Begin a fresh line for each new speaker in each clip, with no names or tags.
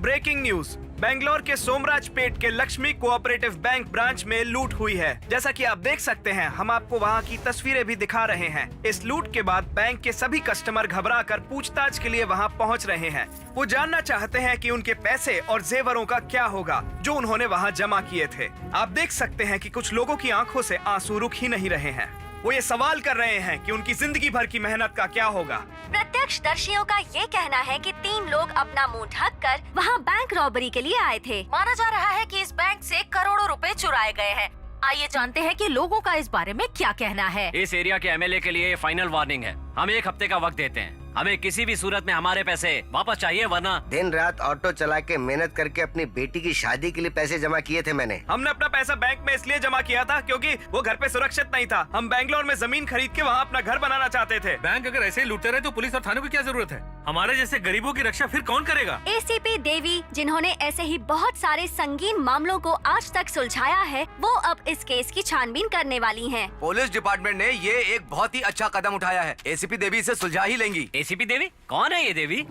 Breaking news, Bangalore के सोमराजपेट के Lakshmi cooperative bank branch में लूट हुई है। जैसा कि आप देख सकते हैं, हम आपको वहां की तस्वीरें भी दिखा रहे हैं। इस लूट के बाद बैंक के सभी कस्टमर घबराकर पूछताछ के लिए वहां पहुंच रहे हैं। वो जानना चाहते हैं कि उनके पैसे और जेवरों का क्या होगा जो उन्होंने वहां जमा किए थे। आप देख सकते हैं कि कुछ लोगों की आंखों से आंसू रुक ही नहीं रहे हैं। वो ये सवाल कर रहे हैं कि उनकी जिंदगी भर की मेहनत का क्या होगा।
प्रत्यक्षदर्शियों का ये कहना है कि 3 लोग अपना मुंह ढककर वहां बैंक रॉबरी के लिए आए थे। माना जा रहा है कि इस बैंक से करोड़ों रुपए चुराए गए हैं। आइए जानते हैं कि लोगों का इस बारे में क्या कहना है।
इस एरिया के एमएलए के लिए ये फाइनल वार्निंग है। हम 1 हफ्ते का वक्त देते हैं। हमें किसी भी सूरत में हमारे पैसे वापस चाहिए, वरना
दिन रात ऑटो चला के मेहनत करके अपनी बेटी की शादी के लिए पैसे जमा किए थे मैंने।
हमने अपना पैसा बैंक में इसलिए जमा किया था क्योंकि वो घर पे सुरक्षित नहीं था। हम बेंगलोर में जमीन खरीद के वहाँ अपना घर बनाना चाहते थे।
बैंक अगर ऐसे ही लूटते रहे तो पुलिस और थानों की क्या जरूरत है? हमारे जैसे गरीबों की रक्षा फिर कौन करेगा?
एसीपी देवी, जिन्होंने ऐसे ही बहुत सारे संगीन मामलों को आज तक सुलझाया है, वो अब इस केस की छानबीन करने वाली हैं।
पुलिस डिपार्टमेंट ने ये एक बहुत ही अच्छा कदम उठाया है। एसीपी देवी इसे सुलझा ही लेंगी।
एसीपी देवी? कौन है ये देवी?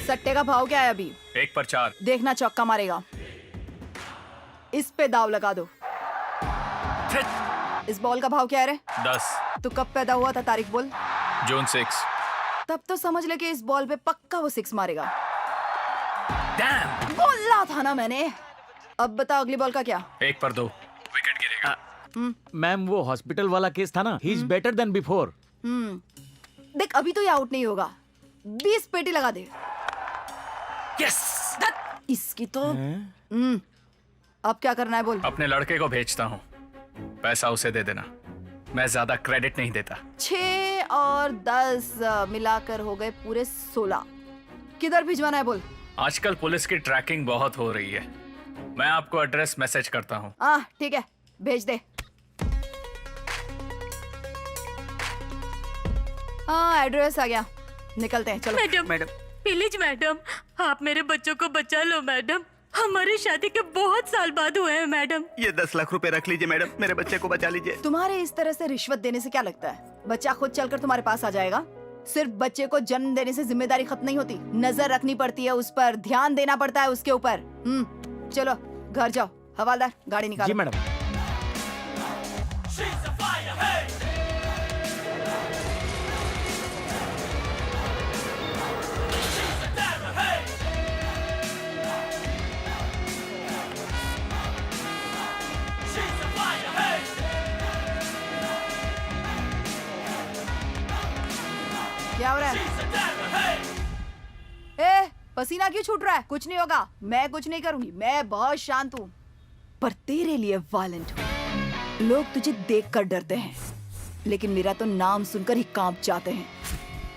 सट्टे का भाव क्या है अभी?
1 पर 4।
देखना चौका मारेगा। इस पे दाव लगा दो। इस बॉल का भाव क्या है रे?
10।
तू कब पैदा हुआ था, तारीख बोल।
जून 6।
तब तो समझ ले कि इस बॉल पे पक्का वो 6 मारेगा।
डैम!
बोला था ना मैंने। अब बता अगली बॉल का क्या?
1 पर 2। विकेट गिरेगा।
मैम, वो हॉस्पिटल वाला केस था ना, he is better than before.
देख, अभी तो ये आउट नहीं होगा। 20 पेटी लगा दे।
यस!
इसकी तो अब क्या करना है बोल।
अपने लड़के को भेजता हूँ, पैसा उसे दे देना। मैं ज्यादा क्रेडिट नहीं देता।
6 और 10 मिलाकर हो गए पूरे 16। किधर भिजवाना है बोल।
आजकल पुलिस की ट्रैकिंग बहुत हो रही है। मैं आपको एड्रेस मैसेज करता हूँ।
ठीक है, भेज दे। एड्रेस आ गया, निकलते हैं, चलो।
मैडम प्लीज मैडम, आप मेरे बच्चों को बचा लो मैडम। हमारी शादी के बहुत साल बाद हुए हैं मैडम।
ये 10 लाख रुपए रख लीजिए मैडम, मेरे बच्चे को बचा लीजिए।
तुम्हारे इस तरह से रिश्वत देने से क्या लगता है बच्चा खुद चलकर तुम्हारे पास आ जाएगा? सिर्फ बच्चे को जन्म देने से जिम्मेदारी खत्म नहीं होती, नजर रखनी पड़ती है उस पर, ध्यान देना पड़ता है उसके ऊपर। चलो घर जाओ। हवालदार, गाड़ी निकालो।
जी मैडम।
क्या हो रहा है? ए, पसीना क्यों छूट रहा है? कुछ नहीं होगा, मैं कुछ नहीं करूंगी, मैं बहुत शांत हूँ। पर तेरे लिए वायलेंट हूँ। लोग तुझे देखकर डरते हैं, लेकिन मेरा तो नाम सुनकर ही कांप जाते हैं।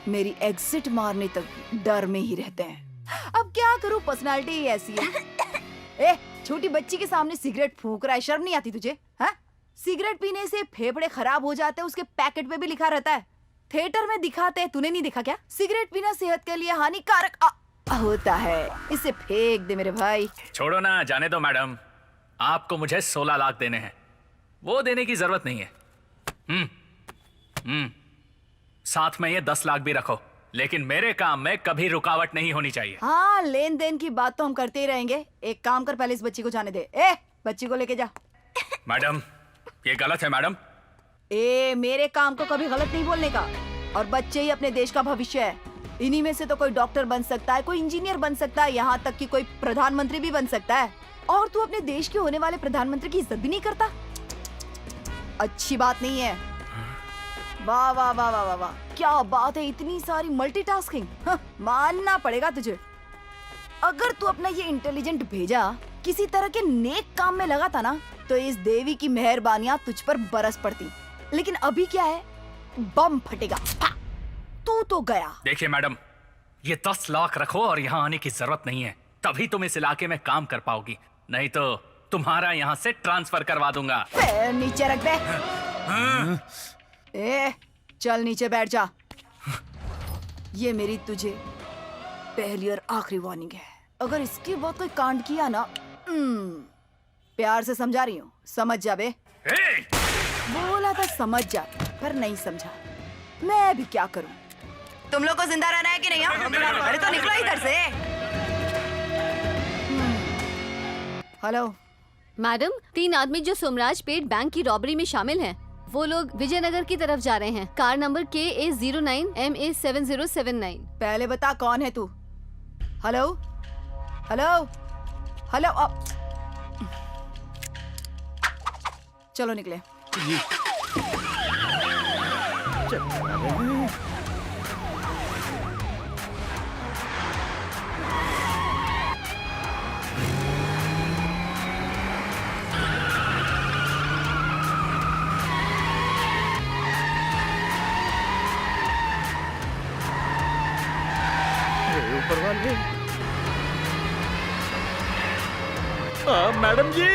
मेरी एग्जिट मारने तक डर में ही रहते हैं। अब क्या करूँ, पर्सनालिटी ही ऐसी है। ए, छोटी बच्ची के सामने सिगरेट फूंक रहा है, शर्म नहीं आती तुझे? हाँ? सिगरेट पीने से फेफड़े खराब हो जाते हैं, उसके पैकेट पे भी लिखा रहता है। थिएटर में दिखाते हैं, तूने नहीं देखा क्या? सिगरेट पीना सेहत के लिए हानिकारक होता है, इसे फेंक दे मेरे भाई।
छोड़ो ना, जाने दो मैडम। आपको मुझे 16 लाख देने हैं, वो देने की जरूरत नहीं है। साथ में ये 10 लाख भी रखो, लेकिन मेरे काम में कभी रुकावट नहीं होनी चाहिए।
हाँ, लेन देन की बात तो हम करते ही रहेंगे। एक काम कर, पहले इस बच्ची को जाने दे। ए, बच्ची को लेके जा।
मैडम, ये गलत है मैडम।
ए, मेरे काम को कभी गलत नहीं बोलने का। और बच्चे ही अपने देश का भविष्य है। इन्हीं में से तो कोई डॉक्टर बन सकता है, कोई इंजीनियर बन सकता है, यहाँ तक कि कोई प्रधानमंत्री भी बन सकता है। और तू अपने देश के होने वाले प्रधानमंत्री की इज्जत भी नहीं करता। अच्छी बात नहीं है। वाह वाह वाह वाह वाह, क्या बात है, इतनी सारी मल्टीटास्किंग। मानना पड़ेगा तुझे। अगर तू अपना ये इंटेलिजेंट भेजा किसी तरह के नेक काम में लगाता ना, तो इस देवी की मेहरबानियां तुझ पर बरस पड़ती। लेकिन अभी क्या है, बम फटेगा। तू तो गया।
देखिए मैडम, ये 10 लाख रखो और यहाँ आने की जरूरत नहीं है, तभी तुम इस इलाके में काम कर पाओगी। नहीं तो तुम्हारा यहाँ से ट्रांसफर करवा दूंगा।
नीचे रख दे। ए, चल नीचे बैठ जा। ये मेरी तुझे पहली और आखिरी वार्निंग है। अगर इसके बाद कोई कांड किया ना, प्यार से समझा रही हूँ, समझ जा बे। बोला था समझ जा, पर नहीं समझा। मैं भी क्या करूं? तुम लोग को जिंदा रहना है कि नहीं? अरे तो निकलो इधर से। हेलो
मैडम, 3 आदमी जो सोमराज पेट बैंक की रॉबरी में शामिल हैं, वो लोग विजयनगर की तरफ जा रहे हैं। Car number KA09MA7079।
पहले बता कौन है तू? हेलो हेलो हेलो चलो निकले।
ऊपर वाले मैडम जी,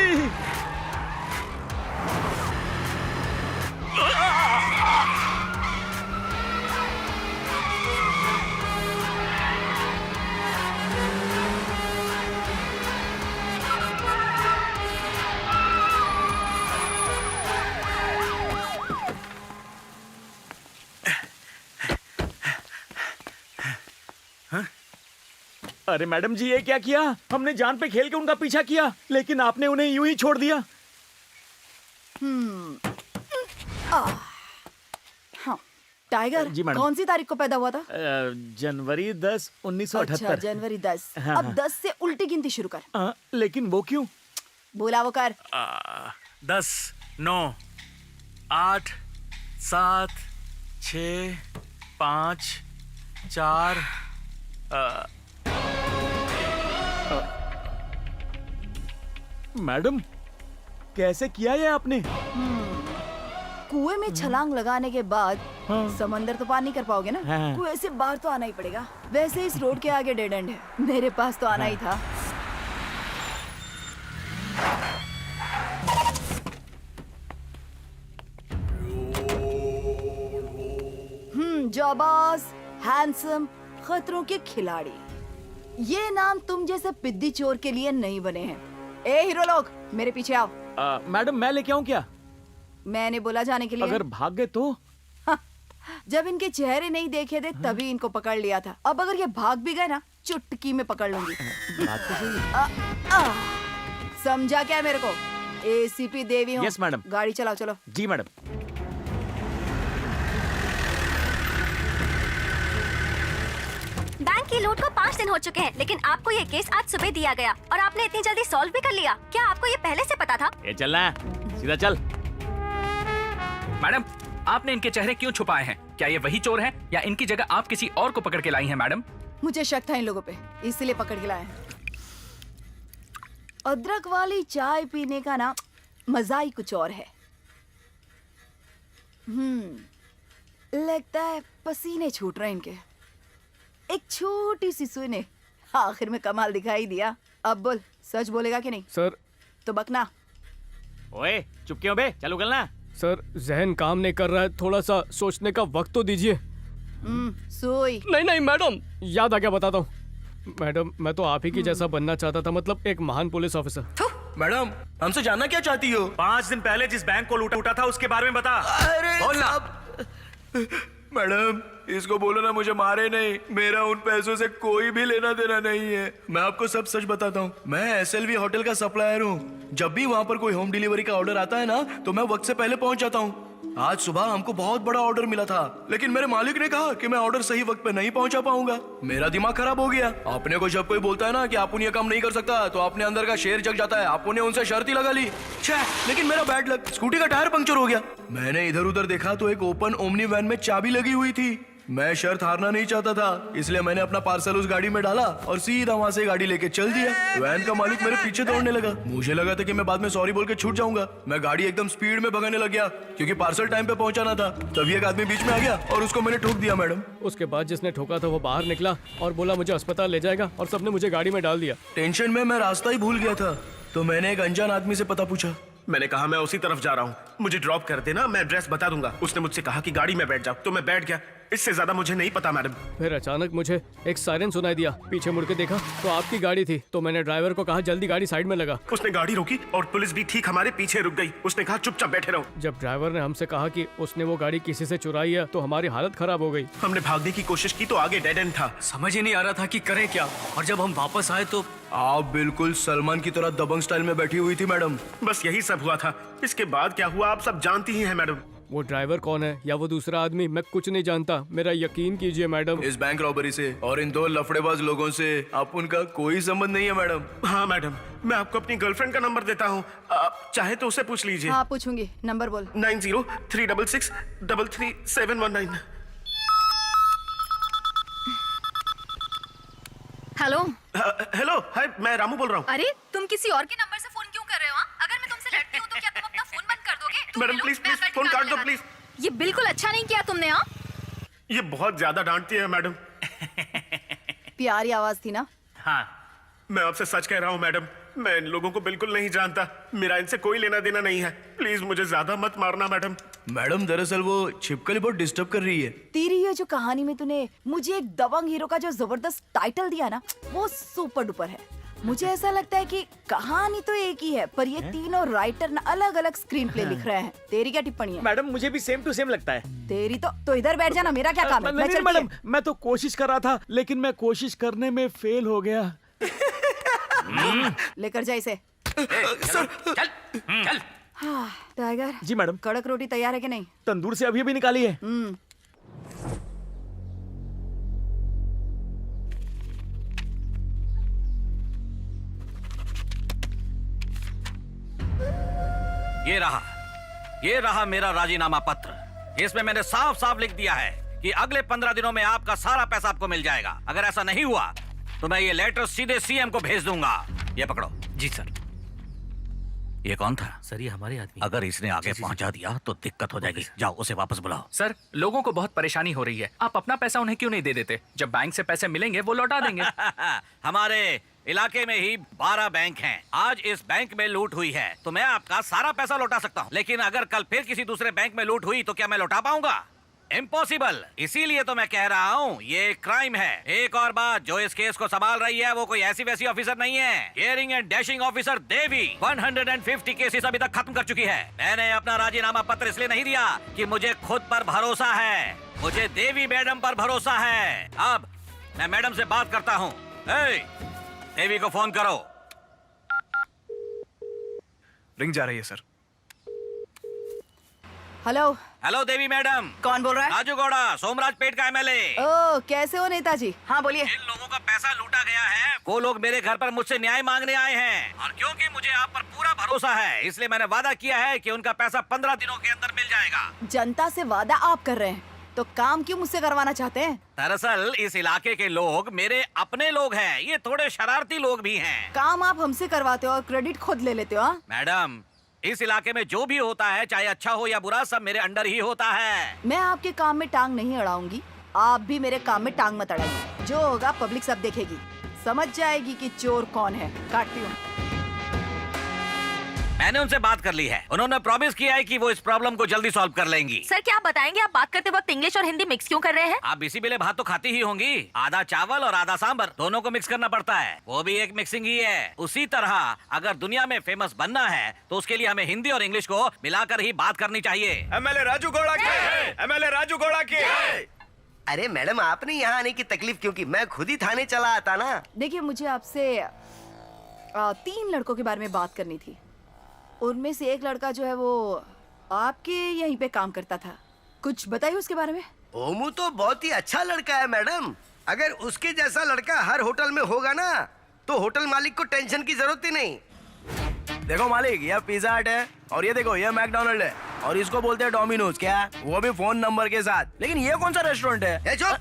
अरे मैडम जी ये क्या किया? हमने जान पे खेल के उनका पीछा किया, लेकिन आपने उन्हें यूं ही छोड़ दिया।
हाँ, टाइगर
जी मैडम।
कौन सी तारीख को पैदा हुआ था?
जनवरी 10, 1978।
अच्छा, जनवरी 10।
हाँ,
अब
हाँ।
10 से उल्टी गिनती शुरू कर।
लेकिन वो क्यों?
बोला वो कर।
10, 9, 8, 7, 6, 5, 4।
मैडम कैसे किया ये आपने?
कुएं में छलांग लगाने के बाद समंदर तो पार नहीं कर पाओगे ना?
हाँ।
कुएं से बाहर तो आना ही पड़ेगा। वैसे इस रोड के आगे डेड एंड है, मेरे पास तो आना ही था। जाबाज, हैंडसम, खतरों के खिलाड़ी, ये नाम तुम जैसे पिद्दी चोर के लिए नहीं बने हैं। ए हीरो लोग, मेरे पीछे आओ।
मैडम मैं लेके आऊं क्या?
मैंने बोला जाने के लिए।
अगर भाग गए तो?
जब इनके चेहरे नहीं देखे थे तभी इनको पकड़ लिया था। अब अगर ये भाग भी गए ना, चुटकी में पकड़ लूंगी। समझा क्या मेरे को? एसीपी देवी हूँ।
Yes madam.
गाड़ी चलाओ, चलो।
जी मैडम।
बैंक की लूट को 5 दिन हो चुके हैं, लेकिन आपको ये केस आज सुबह दिया गया और आपने इतनी जल्दी सॉल्व भी कर लिया। क्या आपको ये पहले से पता था?
ये चलना है, सीधा चल।
मैडम, आपने इनके चेहरे क्यों छुपाए हैं? क्या ये वही चोर हैं या इनकी जगह आप किसी और को पकड़ के लाई हैं मैडम?
मुझे शक था इन लोगों पे, इसलिए पकड़ के लाए हैं। अदरक वाली चाय पीने का ना मजा ही कुछ और है। लगता है पसीने छूट रहे हैं इनके। एक छोटी सी सुई ने आखिर में कमाल दिखाई दिया। अब बोल, सच बोलेगा कि नहीं?
सर।
तो बकना।
ओए चुप क्यों बे? चलो गलना।
सर जहन काम नहीं कर रहा है, थोड़ा सा सोचने का वक्त तो दीजिए।
सुई।
नहीं मैडम, याद आ गया, बताता हूँ। मैडम मैं तो आप ही की जैसा बनना चाहता था, मतलब एक महान पुलिस ऑफिसर।
मैडम हमसे जानना क्या चाहती हो?
5 दिन पहले जिस बैंक को लूटा था उसके बारे में बता।
अरे बोलना। मैडम इसको बोलो ना मुझे मारे नहीं, मेरा उन पैसों से कोई भी लेना देना नहीं है। मैं आपको सब सच बताता हूँ, मैं SLV होटल का सप्लायर हूँ। जब भी वहाँ पर कोई होम डिलीवरी का ऑर्डर आता है ना, तो मैं वक्त से पहले पहुँच जाता हूँ। आज सुबह हमको बहुत बड़ा ऑर्डर मिला था, लेकिन मेरे मालिक ने कहा कि मैं ऑर्डर सही वक्त पे नहीं पहुंचा पाऊंगा। मेरा दिमाग खराब हो गया। आपने को जब कोई बोलता है ना कि आप ये काम नहीं कर सकता, तो आपने अंदर का शेर जग जाता है। आपने उनसे शर्त ही लगा ली। लेकिन मेरा बैड लक, स्कूटी का टायर पंक्चर हो गया। मैंने इधर उधर देखा तो एक ओपन ओमनी वैन में चाबी लगी हुई थी। मैं शर्त हारना नहीं चाहता था, इसलिए मैंने अपना पार्सल उस गाड़ी में डाला और सीधा वहां से गाड़ी लेके चल दिया। वैन का मालिक मेरे पीछे दौड़ने लगा। मुझे लगा था कि मैं बाद में सॉरी बोल के छूट जाऊंगा। मैं गाड़ी एकदम स्पीड में भगाने लग गया क्योंकि पार्सल टाइम पे पहुंचाना था। तभी एक आदमी बीच में आ गया और उसको मैंने ठोक दिया। मैडम
उसके बाद जिसने ठोका था वो बाहर निकला और बोला मुझे अस्पताल ले जाएगा, और सबने मुझे गाड़ी में डाल दिया।
टेंशन में मैं रास्ता ही भूल गया था, तो मैंने एक अनजान आदमी से पता पूछा।
मैंने कहा मैं उसी तरफ जा रहा हूँ।
मुझे ड्रॉप कर देना, मैं एड्रेस बता दूंगा। उसने मुझसे कहा कि गाड़ी में बैठ जाओ, तो मैं बैठ गया। इससे ज्यादा मुझे नहीं पता मैडम।
फिर अचानक मुझे एक सायरन सुनाई दिया। पीछे मुड़ के देखा तो आपकी गाड़ी थी। तो मैंने ड्राइवर को कहा जल्दी गाड़ी साइड में लगा।
उसने गाड़ी रोकी और पुलिस भी ठीक हमारे पीछे रुक गई। उसने कहा चुपचाप बैठे रहो।
जब ड्राइवर ने हमसे कहा कि उसने वो गाड़ी किसी से चुराई है तो हमारी हालत खराब हो गई।
हमने भागने की कोशिश की तो आगे डेड एंड था।
समझ ही नहीं आ रहा था कि करें क्या। और जब हम वापस आए तो
आप बिल्कुल सलमान की तरह दबंग स्टाइल में बैठी हुई थी मैडम। बस यही सब हुआ था। इसके बाद क्या हुआ आप सब जानती ही हैं मैडम।
वो ड्राइवर कौन है या वो दूसरा आदमी, मैं कुछ नहीं जानता। मेरा यकीन कीजिए मैडम।
इस बैंक रॉबरी से और इन 2 लफड़ेबाज लोगों से आप उनका कोई संबंध नहीं है मैडम। हाँ मैडम, मैं आपको अपनी गर्लफ्रेंड का नंबर देता हूँ, आप चाहे तो उसे पूछ लीजिए।
हाँ पूछूंगी, नंबर बोल।
9036633719।
हेलो।
हेलो, हाय, मैं रामू बोल रहा हूँ।
अरे तुम किसी और के नंबर से फोन क्यों कर रहे हो? अगर मैं तुमसे लड़ती हूँ तो क्या तुम अपना फोन बंद कर दोगे?
मैडम प्लीज प्लीज फोन काट दो प्लीज।
ये बिल्कुल अच्छा नहीं किया तुमने। हाँ,
ये बहुत ज्यादा डांटती है मैडम।
प्यारी आवाज थी ना।
हाँ,
मैं आपसे सच कह रहा हूँ मैडम, मैं इन लोगों को बिल्कुल नहीं जानता। मेरा इनसे कोई लेना देना नहीं है। प्लीज मुझे ज्यादा मत मारना मैडम। मैडम दरअसल वो छिपकली बहुत डिस्टर्ब कर रही है।
तेरी ये जो कहानी में तूने मुझे एक दबंग हीरो का जो जबरदस्त टाइटल दिया ना, वो सुपर डुपर है। मुझे ऐसा लगता है कि कहानी तो एक ही है, पर ये तीनों राइटर ना अलग अलग स्क्रीन प्ले लिख रहे हैं। तेरी क्या टिप्पणी है?
मैडम मुझे भी सेम टू सेम लगता है।
तेरी तो इधर बैठ जाना, मेरा क्या काम है? मैं
नहीं
चलती
मैडम,
है।
मैं तो कोशिश कर रहा था, लेकिन मैं कोशिश करने में फेल हो गया।
लेकर जा इसे।
चल चल।
हाँ, टाइगर
जी मैडम।
कड़क रोटी तैयार है कि नहीं?
तंदूर से अभी निकाली है।
ये रहा मेरा राजीनामा पत्र। इसमें मैंने साफ साफ लिख दिया है कि अगले 15 दिनों में आपका सारा पैसा आपको मिल जाएगा। अगर ऐसा नहीं हुआ तो मैं ये लेटर सीधे सीएम को भेज दूंगा। ये पकड़ो।
जी सर।
ये कौन था?
सर ये हमारे आदमी।
अगर इसने आगे पहुंचा दिया तो दिक्कत हो जाएगी। जाओ उसे वापस बुलाओ।
सर लोगों को बहुत परेशानी हो रही है, आप अपना पैसा उन्हें क्यों नहीं दे देते? जब बैंक से पैसे मिलेंगे वो लौटा देंगे।
हमारे इलाके में ही 12 बैंक हैं। आज इस बैंक में लूट हुई है तो मैं आपका सारा पैसा लौटा सकता हूँ, लेकिन अगर कल फिर किसी दूसरे बैंक में लूट हुई तो क्या मैं लौटा पाऊंगा? इम्पॉसिबल। इसीलिए तो मैं कह रहा हूँ ये क्राइम है। एक और बात, जो इस केस को संभाल रही है वो कोई ऐसी वैसी ऑफिसर नहीं है। Caring and dashing officer Devi 150 cases अभी तक खत्म कर चुकी है। मैंने अपना राजीनामा पत्र इसलिए नहीं दिया कि मुझे खुद पर भरोसा है, मुझे देवी मैडम पर भरोसा है। अब मैं मैडम से बात करता हूँ। देवी को फोन करो।
रिंग जा रही है सर।
हेलो।
हेलो देवी मैडम।
कौन बोल रहा है?
राजू गौड़ा, सोमराज पेट का एमएलए।
ओ, कैसे हो नेताजी? हाँ बोलिए।
जिन लोगों का पैसा लूटा गया है वो लोग मेरे घर पर मुझसे न्याय मांगने आए हैं, और क्योंकि मुझे आप पर पूरा भरोसा है इसलिए मैंने वादा किया है कि उनका पैसा 15 दिनों के अंदर मिल जाएगा।
जनता से वादा आप कर रहे हैं तो काम क्यों मुझसे करवाना चाहते हैं?
दरअसल इस इलाके के लोग मेरे अपने लोग हैं, ये थोड़े शरारती लोग भी हैं।
काम आप हमसे करवाते हो और क्रेडिट खुद ले लेते हो। हाँ?
मैडम इस इलाके में जो भी होता है, चाहे अच्छा हो या बुरा, सब मेरे अंडर ही होता है।
मैं आपके काम में टांग नहीं अड़ाऊंगी, आप भी मेरे काम में टांग मत अड़ाइए। जो होगा पब्लिक सब देखेगी, समझ जाएगी कि चोर कौन है। काटती हूँ।
मैंने उनसे बात कर ली है, उन्होंने प्रॉमिस किया है कि वो इस प्रॉब्लम को जल्दी सॉल्व कर लेंगी।
सर क्या आप बताएंगे, आप बात करते वक्त इंग्लिश और हिंदी मिक्स क्यों कर रहे हैं?
आप इसी बेले भात तो खाती ही होंगी। आधा चावल और आधा सांबर दोनों को मिक्स करना पड़ता है, वो भी एक मिक्सिंग ही है। उसी तरह अगर दुनिया में फेमस बनना है तो उसके लिए हमें हिंदी और इंग्लिश को मिलाकर ही बात करनी चाहिए।
एमएलए राजू गौड़ा के, एमएलए राजू गौड़ा के।
अरे मैडम आपने यहाँ आने की तकलीफ क्यों की? मैं खुद ही थाने चला आता ना।
देखिए मुझे आपसे 3 लड़कों के बारे में बात करनी थी। उनमें से एक लड़का जो है वो आपके यहीं पे काम करता था, कुछ बताइए उसके बारे में।
ओमू तो बहुत ही अच्छा लड़का है मैडम। अगर उसके जैसा लड़का हर होटल में होगा ना तो होटल मालिक को टेंशन की जरूरत ही नहीं।
देखो मालिक, यह पिज्जा हट है और ये देखो ये मैकडोनल्ड है और इसको बोलते हैं डोमिनोज। क्या? वो भी फोन नंबर के साथ। लेकिन ये कौन सा रेस्टोरेंट है?
चुप।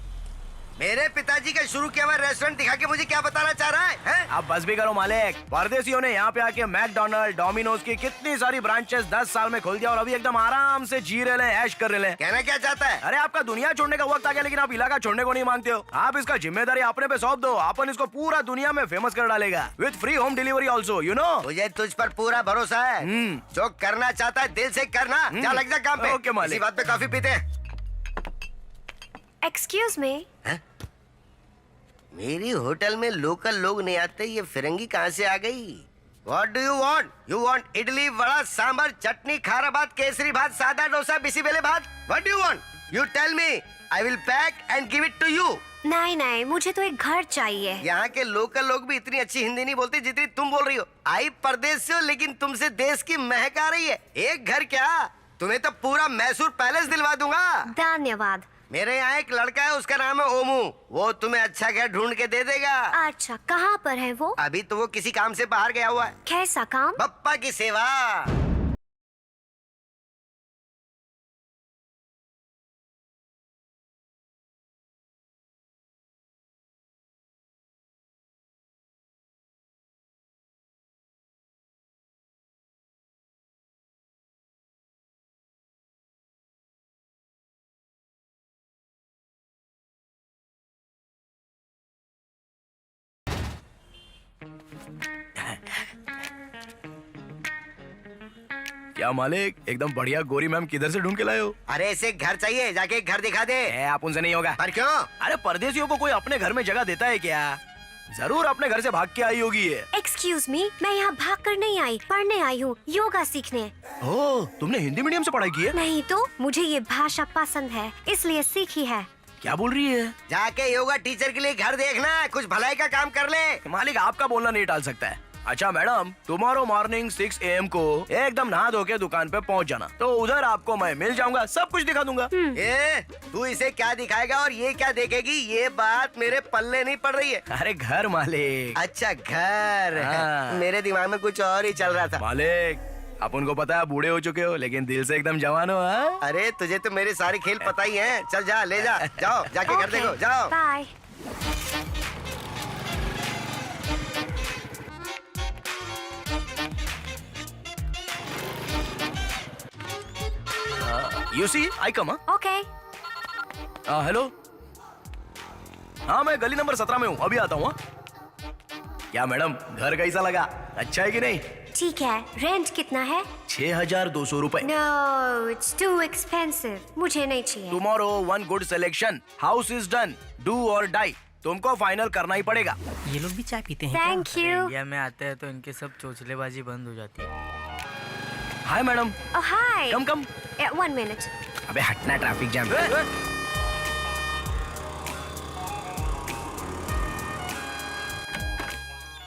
मेरे पिताजी का शुरू किया हुआ रेस्टोरेंट दिखा के मुझे क्या बताना चाह रहा है, हैं?
आप बस भी करो मालिक। परदेशियों ने यहाँ पे आके मैकडोनल्ड, डोमिनोज की कितनी सारी ब्रांचेस 10 साल में खोल दिया और अभी एकदम आराम से जी रहे हैं, ऐश कर रहे हैं।
कहना क्या चाहता है?
अरे आपका दुनिया छोड़ने का वक्त आ गया, लेकिन आप इलाका छोड़ने को नहीं मांगते हो। आप इसका जिम्मेदारी अपने पे सौंप दो, अपन इसको पूरा दुनिया में फेमस कर डालेगा with free home delivery also, you know.
मुझे तुझ पर पूरा भरोसा है। जो करना चाहता है दिल से करना। जा लग जा काम पे।
ओके मालिक।
इसी बात पे कॉफी पीते हैं।
Excuse me.
मेरी होटल में लोकल लोग नहीं आते, ये फिरंगी कहाँ से आ गई? What do you want? You want idli, vada, sambar, चटनी, खारा भात, केसरी भात, सादा डोसा, बिसी बेले भात? What do you want? You tell me. I will pack and give it to you.
नहीं नहीं, मुझे तो एक घर चाहिए।
यहाँ के लोकल लोग भी इतनी अच्छी हिंदी नहीं बोलते जितनी तुम बोल रही हो। आई परदेश से हो, लेकिन तुमसे देश की महक आ रही है। एक घर क्या, तुम्हें तो पूरा मैसूर पैलेस दिलवा दूंगा।
धन्यवाद।
मेरे यहाँ एक लड़का है, उसका नाम है ओमू। वो तुम्हें अच्छा घर ढूंढ के दे देगा।
अच्छा, कहाँ पर है वो?
अभी तो वो किसी काम से बाहर गया हुआ है।
कैसा काम?
पप्पा की सेवा।
क्या मालिक, एकदम बढ़िया गोरी मैम किधर से ढूंढ के लाए हो?
अरे इसे घर चाहिए, जाके घर दिखा दे।
आप उनसे नहीं होगा।
पर क्यों?
अरे परदेशियों को कोई अपने घर में जगह देता है क्या? जरूर अपने घर से भाग के आई होगी ये।
एक्सक्यूज मी, मैं यहाँ भाग कर नहीं आई, पढ़ने आई हूँ, योगा सीखने।
ओह, तुमने हिंदी मीडियम से पढ़ाई की है?
नहीं तो, मुझे ये भाषा पसंद है, इसलिए सीखी है।
क्या बोल रही है?
जाके योगा टीचर के लिए घर देखना, कुछ भलाई का काम कर ले।
मालिक आपका बोलना नहीं टाल सकता है। अच्छा मैडम, टुमारो मॉर्निंग 6 AM को एकदम नहा धो के दुकान पे पहुंच जाना, तो उधर आपको मैं मिल जाऊंगा, सब कुछ दिखा दूंगा।
तू इसे क्या दिखाएगा और ये क्या देखेगी, ये बात मेरे पल्ले नहीं पड़ रही है।
अरे घर मालिक।
अच्छा घर।
हाँ।
मेरे दिमाग में कुछ और ही चल रहा था।
मालिक, आप उनको पता है बूढ़े हो चुके हो, लेकिन दिल से एकदम जवान हो। हाँ?
अरे तुझे तो मेरे सारे खेल पता ही हैं। चल जा, ले जा, जाओ जाके घर देखो, जाओ।
Bye.
You see, I come, huh?
Okay.
Hello. हाँ, मैं गली नंबर 17 में हूँ, अभी आता हूँ। हाँ? क्या मैडम, घर कैसा लगा? अच्छा है कि नहीं?
ठीक है। रेंट कितना है?
6200 रुपए।
नो, इट्स टू एक्सपेंसिव, मुझे नहीं चाहिए।
Tomorrow one good selection, house is done, do और डाई, तुमको फाइनल करना ही पड़ेगा।
ये लोग भी चाय पीते हैं?
Thank you.
इंडिया में आते हैं तो इनके सब चोचलेबाजी बंद हो जाती है।
Hi madam.
Hi.
Come come.
1 minute.
अबे हटना, ट्रैफिक जैम।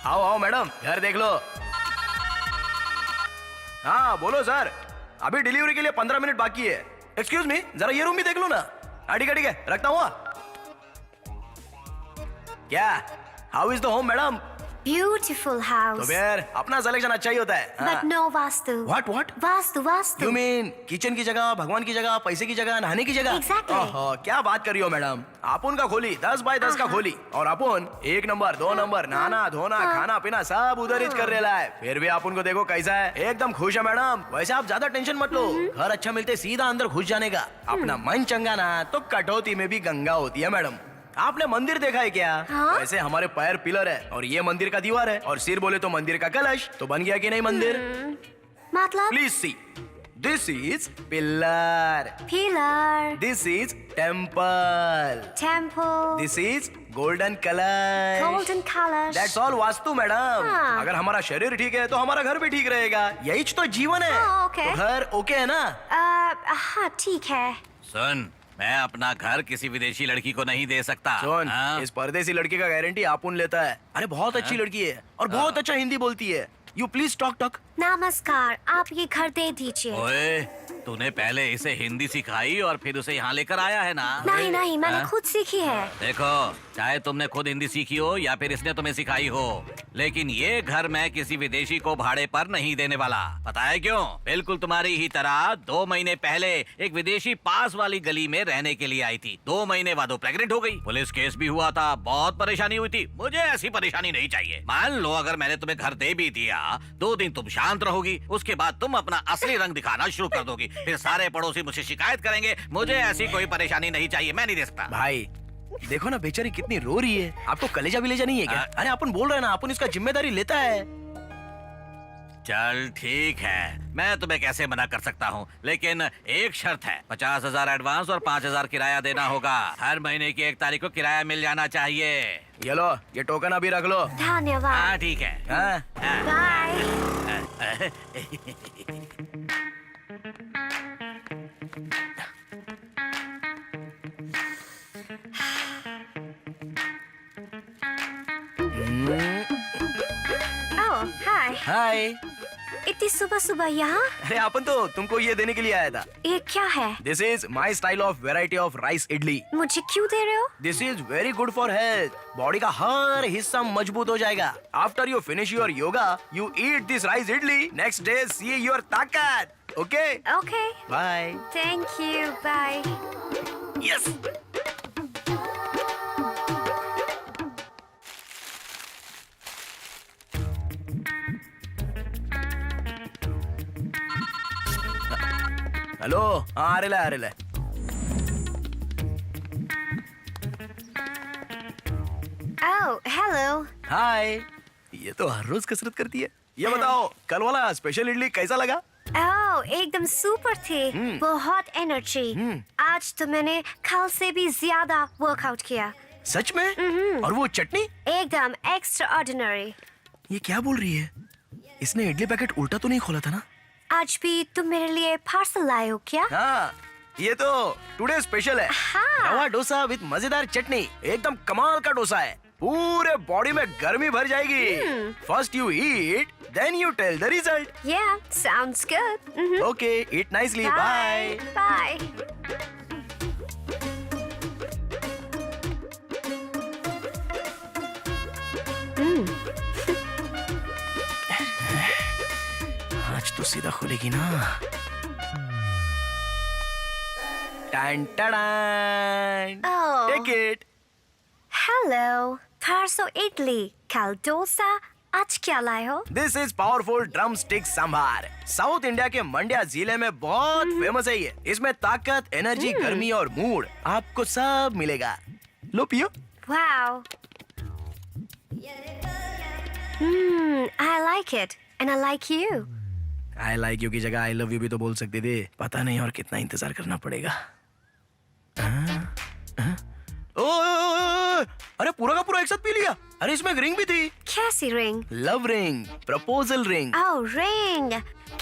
आओ आओ मैडम, घर देख लो। हाँ बोलो सर, अभी डिलीवरी के लिए 15 मिनट बाकी है। एक्सक्यूज मी, जरा ये रूम भी देख लो ना। ठीक है, रखता हूँ। क्या, how is the home madam?
Beautiful
तो
हाउस।
फिर अपना सिलेक्शन अच्छा ही होता है।
But no vastu.
What?
Vastu vastu.
You mean kitchen की जगह, भगवान की जगह, पैसे की जगह, नहाने की जगह?
Exactly.
ओहो, क्या बात कर रही हो मैडम? अपुन का खोली 10 बाय 10 का खोली, और अपुन 1 नंबर 2 नंबर नहाना धोना खाना पीना सब उधर ही कर रहा है। फिर भी अपुन को देखो कैसा है, एकदम खुश है मैडम। वैसे आप ज्यादा टेंशन मत लो, घर अच्छा मिलते सीधा अंदर घुस जाने का। अपना मन चंगा ना तो कटौती में भी गंगा होती है मैडम। आपने मंदिर देखा है क्या?
हाँ?
वैसे हमारे पैर पिलर है और ये मंदिर का दीवार है, और सिर बोले तो मंदिर का कलश। तो बन गया कि नहीं मंदिर?
मतलब?
Please see, this is pillar,
pillar.
This is temple,
temple.
This is golden कलश।
गोल्डन कलश।
That's all vastu madam.
हाँ।
अगर हमारा शरीर ठीक है तो हमारा घर भी ठीक रहेगा, यही तो जीवन है।
हाँ, ओके।
तो घर ओके है ना?
हाँ ठीक है।
सुन, मैं अपना घर किसी विदेशी लड़की को नहीं दे सकता।
सुन,
हाँ?
इस परदेसी लड़की का गारंटी आपुन लेता है। अरे बहुत अच्छी लड़की है और बहुत अच्छा हिंदी बोलती है। You please talk.
नमस्कार, आप ये घर दे दीजिए।
ओए, तूने पहले इसे हिंदी सिखाई और फिर उसे यहाँ लेकर आया है ना?
नहीं नहीं, मैंने
हाँ?
खुद सीखी है।
देखो, चाहे तुमने खुद हिंदी सीखी हो या फिर इसने तुम्हें सिखाई हो, लेकिन ये घर मैं किसी विदेशी को भाड़े पर नहीं देने वाला। पता है क्यों? बिल्कुल तुम्हारी ही तरह 2 महीने पहले एक विदेशी पास वाली गली में रहने के लिए आई थी। 2 महीने बाद वो प्रेग्नेंट हो गई। पुलिस केस भी हुआ था, बहुत परेशानी हुई थी। मुझे ऐसी परेशानी नहीं चाहिए। मान लो अगर मैंने तुम्हें घर दे भी दिया, 2 दिन तुम शांत रहोगी, उसके बाद तुम अपना असली रंग दिखाना शुरू कर दोगी, फिर सारे पड़ोसी मुझसे शिकायत करेंगे। मुझे ऐसी कोई परेशानी नहीं चाहिए, मैं नहीं दे सकता।
भाई देखो ना, बेचारी कितनी रो रही है। आपको कलेजा विलेजा नहीं है क्या? अरे अपन बोल रहे हैं ना, अपन इसका जिम्मेदारी लेता है।
चल ठीक है, मैं तुम्हें कैसे मना कर सकता हूँ, लेकिन एक शर्त है। 50,000 एडवांस और 5,000 किराया देना होगा। हर महीने की 1 तारीख को किराया मिल जाना चाहिए।
ये लो, ये टोकन अभी रख लो।
धन्यवाद।
हाँ ठीक है।
हाँ?
बाय। ओह हाय।
हाय।
इतनी सुबह सुबह यहाँ?
अरे अपन तो तुमको ये देने के लिए आया था।
ये क्या है?
This is my style of variety of rice idli.
मुझे क्यों दे रहे हो?
This is very good for health. Body का हर हिस्सा मजबूत हो जाएगा। After you finish your yoga, you eat this rice idli, next day see your ताकत। Okay
okay.
Bye.
Thank you. Bye.
Yes. Hello. हाँ आ रहे ला।
Oh hello.
हाय। ये तो हर रोज कसरत करती है। ये बताओ, कल वाला स्पेशल इडली कैसा लगा?
ओह एकदम सुपर थे। बहुत एनर्जी। आज तो मैंने कल से भी ज्यादा वर्कआउट किया।
सच में? और वो चटनी
एकदम एक्स्ट्रा ऑर्डिनरी।
ये क्या बोल रही है? इसने इडली पैकेट उल्टा तो नहीं खोला था ना?
आज भी तुम मेरे लिए पार्सल लाए हो क्या?
हाँ, ये तो टुडे स्पेशल है।
हाँ।
रवा डोसा विद मजेदार चटनी। एकदम कमाल का डोसा है। पूरे बॉडी में गर्मी भर जाएगी। First you eat, then you tell the result.
Yeah, sounds good.
Okay, eat nicely. Bye.
Bye.
आज तो सीधा खुलेगी ना। टन टन।
Oh.
Take it.
Hello. परसों इडली, कल डोसा, आज क्या लाए हो?
This is powerful drumstick sambar. South India के मंड्या जिले में बहुत फेमस है ये। इसमें ताकत, एनर्जी, गर्मी और मूड आपको सब मिलेगा। लो पियो।
Wow. I like it and I like you.
I like you की जगह आई लव यू भी तो बोल सकते थे। पता नहीं और कितना इंतजार करना पड़ेगा। ओ, अरे पूरा का पूरा एक साथ पी लिया। अरे इसमें एक रिंग भी थी।
कैसी ring?
Love ring, proposal ring.
Oh, ring.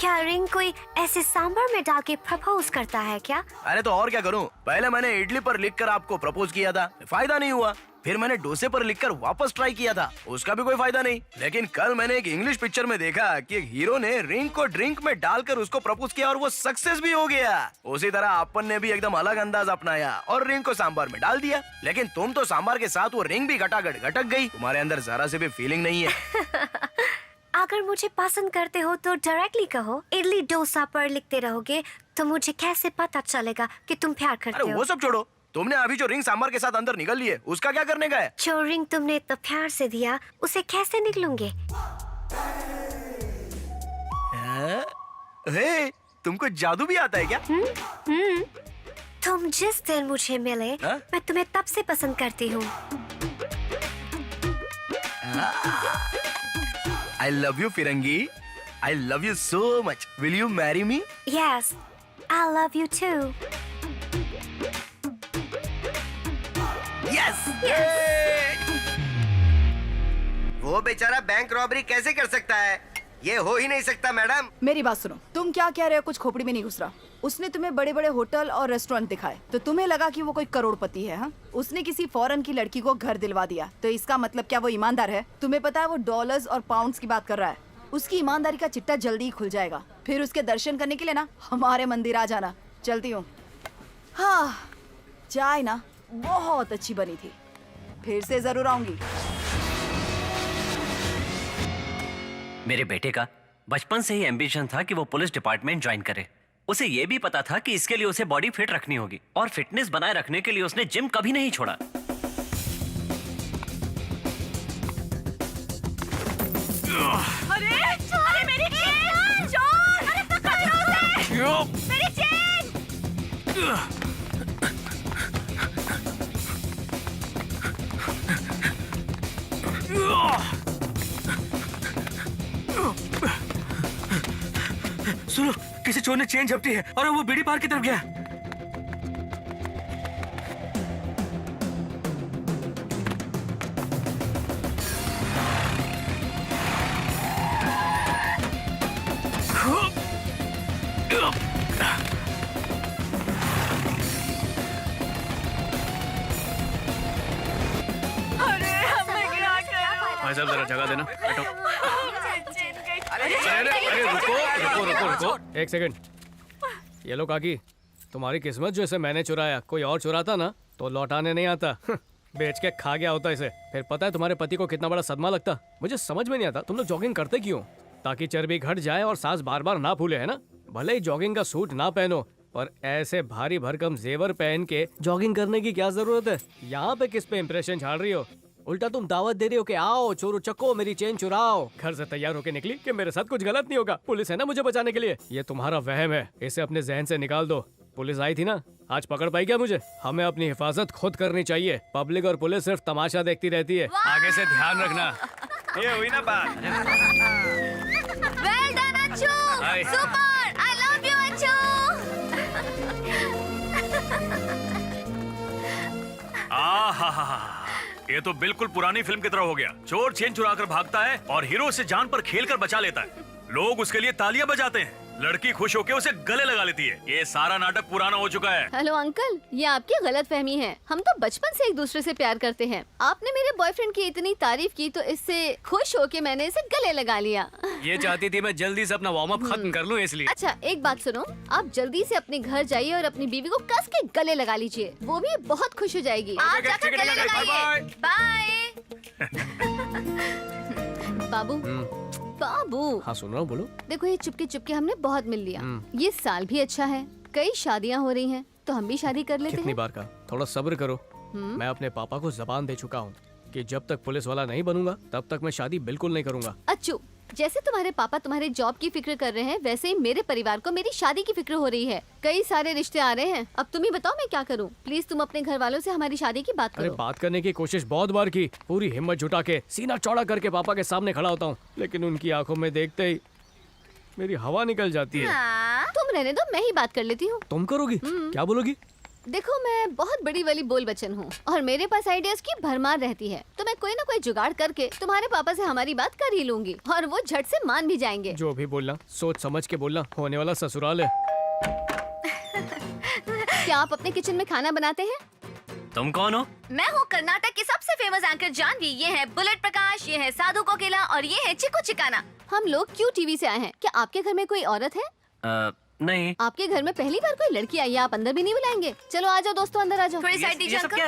क्या रिंग कोई ऐसे सांभर में डाल के प्रपोज करता है क्या?
अरे तो और क्या करूं? पहले मैंने इडली पर लिखकर आपको प्रपोज किया था, फायदा नहीं हुआ। फिर मैंने डोसे पर लिखकर वापस ट्राई किया था, उसका भी कोई फायदा नहीं। लेकिन कल मैंने एक इंग्लिश पिक्चर में देखा कि एक हीरो ने रिंग को ड्रिंक में डालकर उसको प्रपोज किया और वो सक्सेस भी हो गया। उसी तरह अपन ने भी एकदम अलग अंदाज अपनाया और रिंग को सांभर में डाल दिया। लेकिन तुम तो सांभर के साथ वो रिंग भी घटाघट घटक गई। तुम्हारे अंदर जरा से भी फीलिंग नहीं है।
अगर मुझे पसंद करते हो तो डायरेक्टली कहो। इडली डोसा पर लिखते रहोगे तो मुझे कैसे पता चलेगा कि तुम प्यार करते
अरे
हो?
वो सब छोड़ो, तुमने अभी जो रिंग सांभर के साथ अंदर निकल ली है, उसका क्या करने का है?
जो रिंग तुमने इतना प्यार से दिया, उसे कैसे निकलूंगे?
हे, तुमको जादू भी आता है क्या?
तुम जिस दिन मुझे मिले, मैं तुम्हें तब से पसंद करती हूँ।
I love you, Firangi. I love you so much. Will you marry me?
Yes, I love you too.
Yes.
वो बेचारा बैंक रॉबरी कैसे कर सकता है? ये हो ही नहीं सकता मैडम।
मेरी बात सुनो, तुम क्या कह रहे हो? कुछ खोपड़ी में नहीं घुस रहा। उसने तुम्हें बड़े बड़े होटल और रेस्टोरेंट दिखाए तो तुम्हें लगा कि वो कोई करोड़पति है। हाँ, उसने किसी फॉरेन की लड़की को घर दिलवा दिया तो इसका मतलब क्या वो ईमानदार है? तुम्हें पता है वो डॉलर्स और पाउंड्स की बात कर रहा है। उसकी ईमानदारी का चिट्टा जल्दी ही खुल जाएगा। फिर उसके दर्शन करने के लिए ना हमारे मंदिर आ जाना। चलती हूँ। हाँ, चाय ना बहुत अच्छी बनी थी, फिर से जरूर आऊंगी।
मेरे बेटे का बचपन से ही एम्बिशन था कि वो पुलिस डिपार्टमेंट ज्वाइन करे। उसे ये भी पता था कि इसके लिए उसे बॉडी फिट रखनी होगी और फिटनेस बनाए रखने के लिए उसने जिम कभी नहीं छोड़ा।
अरे अरे मेरी चेन! चोर! अरे पकड़ो उसे! मेरी चेन!
सुनो, किसी चोर ने चेन झपटी है और वो बीड़ी पार की तरफ गया।
अरे हमें गिरा गया।
भाई साहब जरा जगह देना, बैठो।
अरे
अरे रुको रुको रुको रुको, एक सेकंड। ये लो काकी, तुम्हारी किस्मत जो इसे मैंने चुराया, कोई और चुराता ना तो लौटाने नहीं आता। बेच के खा गया होता इसे। फिर पता है तुम्हारे पति को कितना बड़ा सदमा लगता। मुझे समझ में नहीं आता तुम लोग जॉगिंग करते क्यों? ताकि चर्बी घट जाए और सांस बार बार ना फूले, है ना? भले ही जॉगिंग का सूट ना पहनो, पर ऐसे भारी भरकम जेवर पहन के जॉगिंग करने की क्या जरूरत है? यहाँ पे किस पे इम्प्रेशन झाड़ रही हो? उल्टा तुम दावत दे रही हो कि आओ चोरू चक्को मेरी चेन चुराओ। घर से तैयार होके निकली कि मेरे साथ कुछ गलत नहीं होगा, पुलिस है ना मुझे बचाने के लिए। ये तुम्हारा वहम है, इसे अपने जहन से निकाल दो। पुलिस आई थी ना, आज पकड़ पाई क्या मुझे? हमें अपनी हिफाजत खुद करनी चाहिए। पब्लिक और पुलिस सिर्फ तमाशा देखती रहती है। आगे से ध्यान रखना।
ये हुई ना बात।
वेल डन अच्छू,
Hi.
Super, I love you अच्छू।
ये तो बिल्कुल पुरानी फिल्म की तरह हो गया। चोर चेन चुराकर भागता है और हीरो उसे जान पर खेलकर बचा लेता है। लोग उसके लिए तालियां बजाते हैं, लड़की खुश होकर उसे गले लगा लेती है। ये सारा नाटक पुराना हो चुका है।
हेलो अंकल, ये आपकी गलतफहमी है। हम तो बचपन से एक दूसरे से प्यार करते हैं। आपने मेरे बॉयफ्रेंड की इतनी तारीफ की तो इससे खुश होके मैंने इसे गले लगा लिया।
ये चाहती थी मैं जल्दी से अपना वार्म अप खत्म कर लूं इसलिए।
अच्छा एक बात सुनो, आप जल्दी से अपने घर जाइए और अपनी बीवी को कस के गले लगा लीजिए, वो भी बहुत खुश हो जाएगी।
आप जाकर गले लगाइए। बाय।
बाबू बाबू,
हाँ सुन रहा हूँ, बोलो।
देखो ये चुपके चुपके हमने बहुत मिल लिया। ये साल भी अच्छा है, कई शादियाँ हो रही हैं, तो हम भी शादी कर लेते
कितनी
हैं।
बार का, थोड़ा सब्र करो। मैं अपने पापा को जबान दे चुका हूँ कि जब तक पुलिस वाला नहीं बनूंगा तब तक मैं शादी बिल्कुल नहीं करूंगा।
अच्छू, जैसे तुम्हारे पापा तुम्हारे जॉब की फिक्र कर रहे हैं, वैसे ही मेरे परिवार को मेरी शादी की फिक्र हो रही है। कई सारे रिश्ते आ रहे हैं, अब तुम ही बताओ मैं क्या करूं? प्लीज तुम अपने घर वालों से हमारी शादी की बात
अरे
करो।
बात करने की कोशिश बहुत बार की, पूरी हिम्मत जुटा के सीना चौड़ा करके पापा के सामने खड़ा होता हूँ, लेकिन उनकी आंखों में देखते ही मेरी हवा निकल जाती है।
तुम रहने दो, मैं ही बात कर लेती हूँ।
तुम करोगी? क्या बोलोगी?
देखो मैं बहुत बड़ी वाली बोल बच्चन हूँ और मेरे पास आइडियाज की भरमार रहती है, तो मैं कोई ना कोई जुगाड़ करके तुम्हारे पापा से हमारी बात कर ही लूंगी और वो झट से मान भी जाएंगे।
जो भी बोलना सोच समझ के बोलना, होने वाला ससुराल है।
क्या आप अपने किचन में खाना बनाते हैं?
तुम कौन हो?
मैं हूँ कर्नाटक की सबसे फेमस एंकर जानवी। ये है बुलेट प्रकाश, ये है साधु कोकिला और ये है चिकू चिकाना।
हम लोग क्यों टीवी से आए हैं? क्या आपके घर में कोई औरत है?
नहीं।
आपके घर में पहली बार कोई लड़की आई है, आप अंदर भी नहीं बुलाएंगे? चलो आ जाओ दोस्तों, अंदर आ जाओ।
थोड़ी साइड दीजिए अंकल।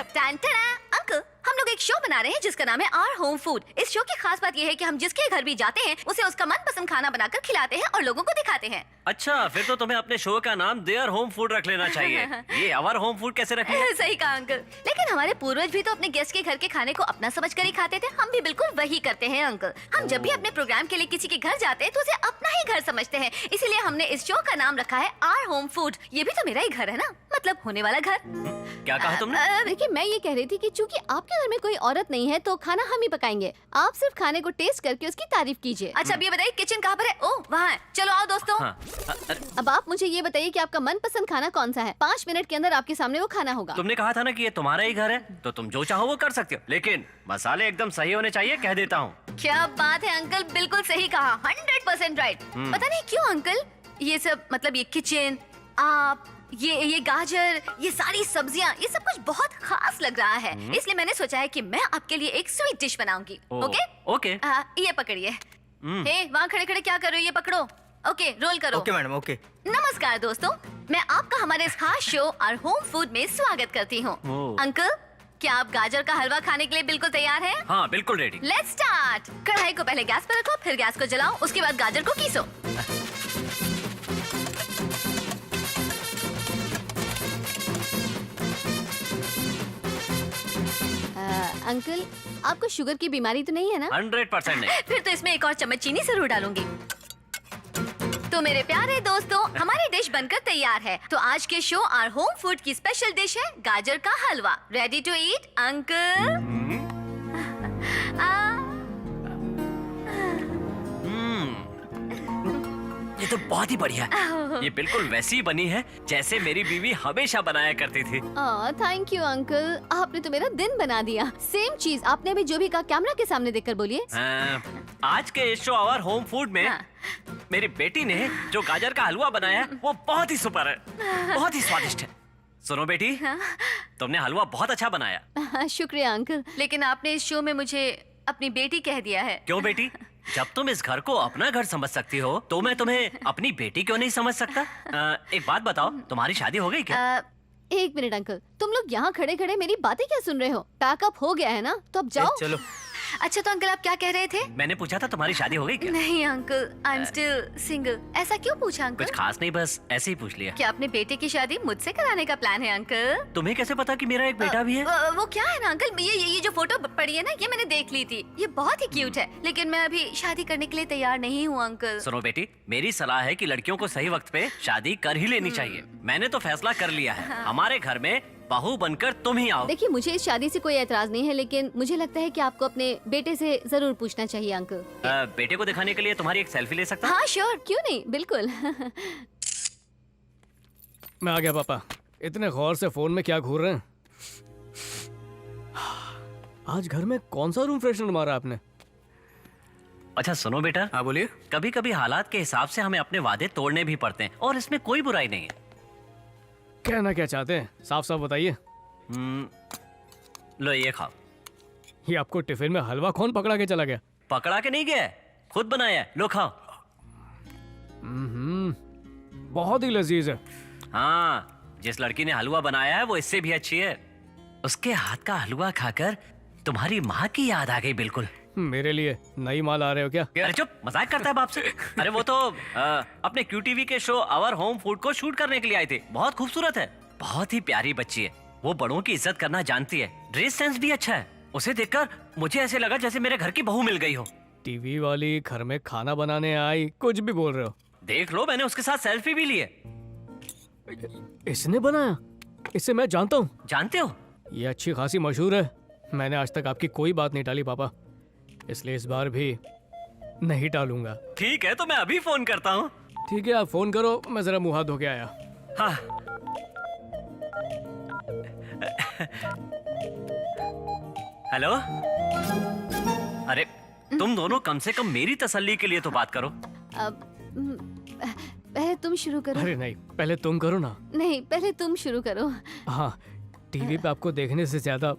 अंकल, हम लोग एक शो बना रहे हैं जिसका नाम है आवर होम फूड। इस शो की खास बात ये है कि हम जिसके घर भी जाते हैं उसे उसका मनपसंद खाना बनाकर खिलाते हैं और लोगों को दिखाते हैं।
अच्छा, फिर तो तुम्हें अपने शो का नाम देयर होम फूड रख लेना चाहिए। ये आवर होम फूड कैसे रख लिया?
सही कहा अंकल, लेकिन हमारे पूर्वज भी तो अपने गेस्ट के घर के खाने को अपना समझ कर ही खाते थे। हम भी बिल्कुल वही करते हैं अंकल। हम जब भी अपने प्रोग्राम के लिए किसी के घर जाते हैं तो उसे अपना ही घर समझते हैं, इसीलिए हमने इस शो का नाम रखा है आवर होम फूड। ये भी तो मेरा ही घर है ना, मतलब होने वाला घर।
क्या कहा तुमने?
देखिए मैं ये कह रही थी कि चूंकि आपके घर में कोई औरत नहीं है तो खाना हम ही पकाएंगे, आप सिर्फ खाने को टेस्ट करके उसकी तारीफ कीजिए।
अच्छा अब ये बताइए किचन कहाँ पर है? ओह वहाँ है, चलो आओ दोस्तों।
हाँ।
अब आप मुझे ये बताइए कि आपका मनपसंद खाना कौन सा है? 5 मिनट के अंदर आपके सामने वो खाना होगा।
तुमने कहा था ना कि ये तुम्हारा ही घर है, तो तुम जो चाहो वो कर सकते हो, लेकिन मसाले एकदम सही होने चाहिए, कह देता हूँ।
क्या बात है अंकल, बिल्कुल सही कहा, 100% राइट। पता नहीं क्यों अंकल, ये सब मतलब ये किचन, आप, ये गाजर, ये सारी सब्जियां, ये सब कुछ बहुत खास लग रहा है। इसलिए मैंने सोचा है कि मैं आपके लिए एक स्वीट डिश बनाऊंगी। ओके?
ओके।
ये पकड़िए। हे, वहाँ खड़े खड़े क्या कर रहे हो? ये पकड़ो। ओके, रोल करो।
Okay madam, okay.
नमस्कार दोस्तों, मैं आपका हमारे इस खास शो और होम फूड में स्वागत करती हूँ। अंकल, क्या आप गाजर का हलवा खाने के लिए बिल्कुल तैयार हैं?
हाँ बिल्कुल रेडी।
Let's start. कढ़ाई को पहले गैस पर रखो, फिर गैस को जलाओ, उसके बाद गाजर को कीसो।
अंकल, आपको शुगर की बीमारी तो नहीं है ना?
100% नहीं।
फिर तो इसमें एक और चम्मच चीनी जरूर डालूंगी। तो मेरे प्यारे दोस्तों, हमारी डिश बनकर तैयार है। तो आज के शो और होम फूड की स्पेशल डिश है गाजर का halwa. Ready to eat uncle?
ये तो बहुत ही बढ़िया है। ये बिल्कुल वैसी ही बनी है जैसे मेरी बीवी हमेशा बनाया करती थी।
थैंक यू अंकल, आपने तो मेरा दिन बना दिया। सेम चीज आपने भी जो भी कहा कैमरा के सामने देखकर बोलिए।
आज के शो आवर होम फूड में मेरी बेटी ने जो गाजर का हलवा बनाया है वो बहुत ही सुपर है, बहुत ही स्वादिष्ट है। सुनो बेटी, तुमने हलवा बहुत अच्छा बनाया।
शुक्रिया अंकल।
लेकिन आपने इस शो में मुझे अपनी बेटी कह दिया है।
क्यों बेटी? जब तुम इस घर को अपना घर समझ सकती हो तो मैं तुम्हें अपनी बेटी क्यों नहीं समझ सकता? एक बात बताओ, तुम्हारी शादी हो गई क्या?
एक मिनट अंकल, तुम लोग यहाँ खड़े खड़े मेरी बातें क्या सुन रहे हो? पैकअप हो गया है ना, तो अब जाओ।
चलो।
अच्छा, तो अंकल आप क्या कह रहे थे?
मैंने पूछा था तुम्हारी शादी हो गई क्या?
नहीं uncle, I am still single. ऐसा क्यों पूछा अंकल?
कुछ खास नहीं, बस ऐसे ही पूछ लिया।
क्या अपने बेटे की शादी मुझसे कराने का प्लान है अंकल?
तुम्हें कैसे पता कि मेरा एक बेटा भी है?
वो क्या है ना अंकल, ये जो फोटो पड़ी है ना, ये मैंने देख ली थी। ये बहुत ही क्यूट है, लेकिन मैं अभी शादी करने के लिए तैयार नहीं हूँ अंकल।
सुनो बेटी, मेरी सलाह है कि लड़कियों को सही वक्त पे शादी कर ही लेनी चाहिए। मैंने तो फैसला कर लिया है, हमारे घर में बहू बनकर तुम ही आओ।
देखिए, मुझे इस शादी से कोई एतराज नहीं है, लेकिन मुझे लगता है कि आपको अपने बेटे से जरूर पूछना चाहिए अंकल।
बेटे को दिखाने के लिए तुम्हारी एक सेल्फी ले सकता हूं?
हाँ श्योर, क्यों नहीं, बिल्कुल।
मैं आ गया पापा। इतने गौर से फोन में क्या घूर रहे हैं? आज घर में कौन सा रूम फ्रेशनर मारा आपने?
अच्छा सुनो बेटा।
हाँ बोलिए।
कभी कभी हालात के हिसाब से हमें अपने वादे तोड़ने भी पड़ते हैं और इसमें कोई बुराई नहीं है।
कहना क्या चाहते हैं, साफ साफ बताइए।
लो ये खाओ।
ये आपको टिफिन में हलवा कौन पकड़ा के चला गया?
पकड़ा के नहीं गया, खुद बनाया। लो खाओ।
बहुत ही लजीज है।
हाँ, जिस लड़की ने हलवा बनाया है वो इससे भी अच्छी है। उसके हाथ का हलवा खाकर तुम्हारी माँ की याद आ गई बिल्कुल।
मेरे लिए नई माल आ रहे हो क्या?
अरे चुप, मजाक करता है बाप से। अरे वो तो अपने QTV के शो आवर होम फूड को शूट करने के लिए आए थे। बहुत खूबसूरत है, बहुत ही प्यारी बच्ची है। वो बड़ों की इज्जत करना जानती है, ड्रेस सेंस भी अच्छा है। उसे देखकर मुझे ऐसे लगा जैसे मेरे घर की बहू मिल गई हो।
टीवी वाली घर में खाना बनाने आई, कुछ भी बोल रहे हो।
देख लो, मैंने उसके साथ सेल्फी भी ली है।
इसने बनाया? इसे मैं जानता हूँ।
जानते हो?
ये अच्छी खासी मशहूर है। मैंने आज तक आपकी कोई बात नहीं टाली पापा, इसलिए इस बार भी नहीं टालूंगा।
ठीक है, तो मैं अभी फोन करता हूँ।
ठीक है, आप फोन करो, मैं जरा मुंह हाथ धो के आया।
हाँ। हेलो। अरे तुम दोनों कम से कम मेरी तसल्ली के लिए तो बात करो।
अब पहले तुम शुरू करो।
अरे नहीं, पहले तुम करो ना।
नहीं, पहले तुम शुरू करो।
हाँ, टीवी पे आपको देखने से ज्यादा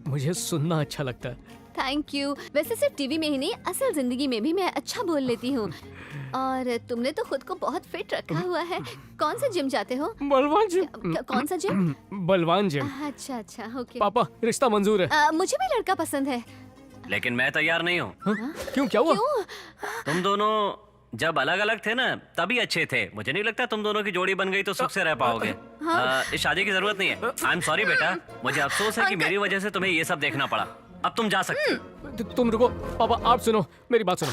मुझे सुनना अच्छा लगता है।
Thank you. वैसे सिर्फ टीवी में ही नहीं, असल जिंदगी में भी मैं अच्छा बोल लेती हूँ। और तुमने तो खुद को बहुत फिट रखा हुआ है। कौन सा जिम जाते हो?
बलवान जिम।
कौन सा जिम?
बलवान जिम।
अच्छा अच्छा, ओके।
पापा, रिश्ता मंजूर है।
मुझे भी लड़का पसंद है।
लेकिन मैं तैयार नहीं हूँ।
क्यों, क्या हुआ?
तुम दोनों जब अलग अलग थे ना तभी अच्छे थे। मुझे नहीं लगता तुम दोनों की जोड़ी बन गई तो सुख से रह पाओगे। इस शादी की जरूरत नहीं है। आई एम सॉरी बेटा, मुझे अफसोस है कि मेरी वजह से तुम्हें ये सब देखना पड़ा। अब तुम जा सकते हो।
तुम रुको पापा, आप सुनो, मेरी बात सुनो।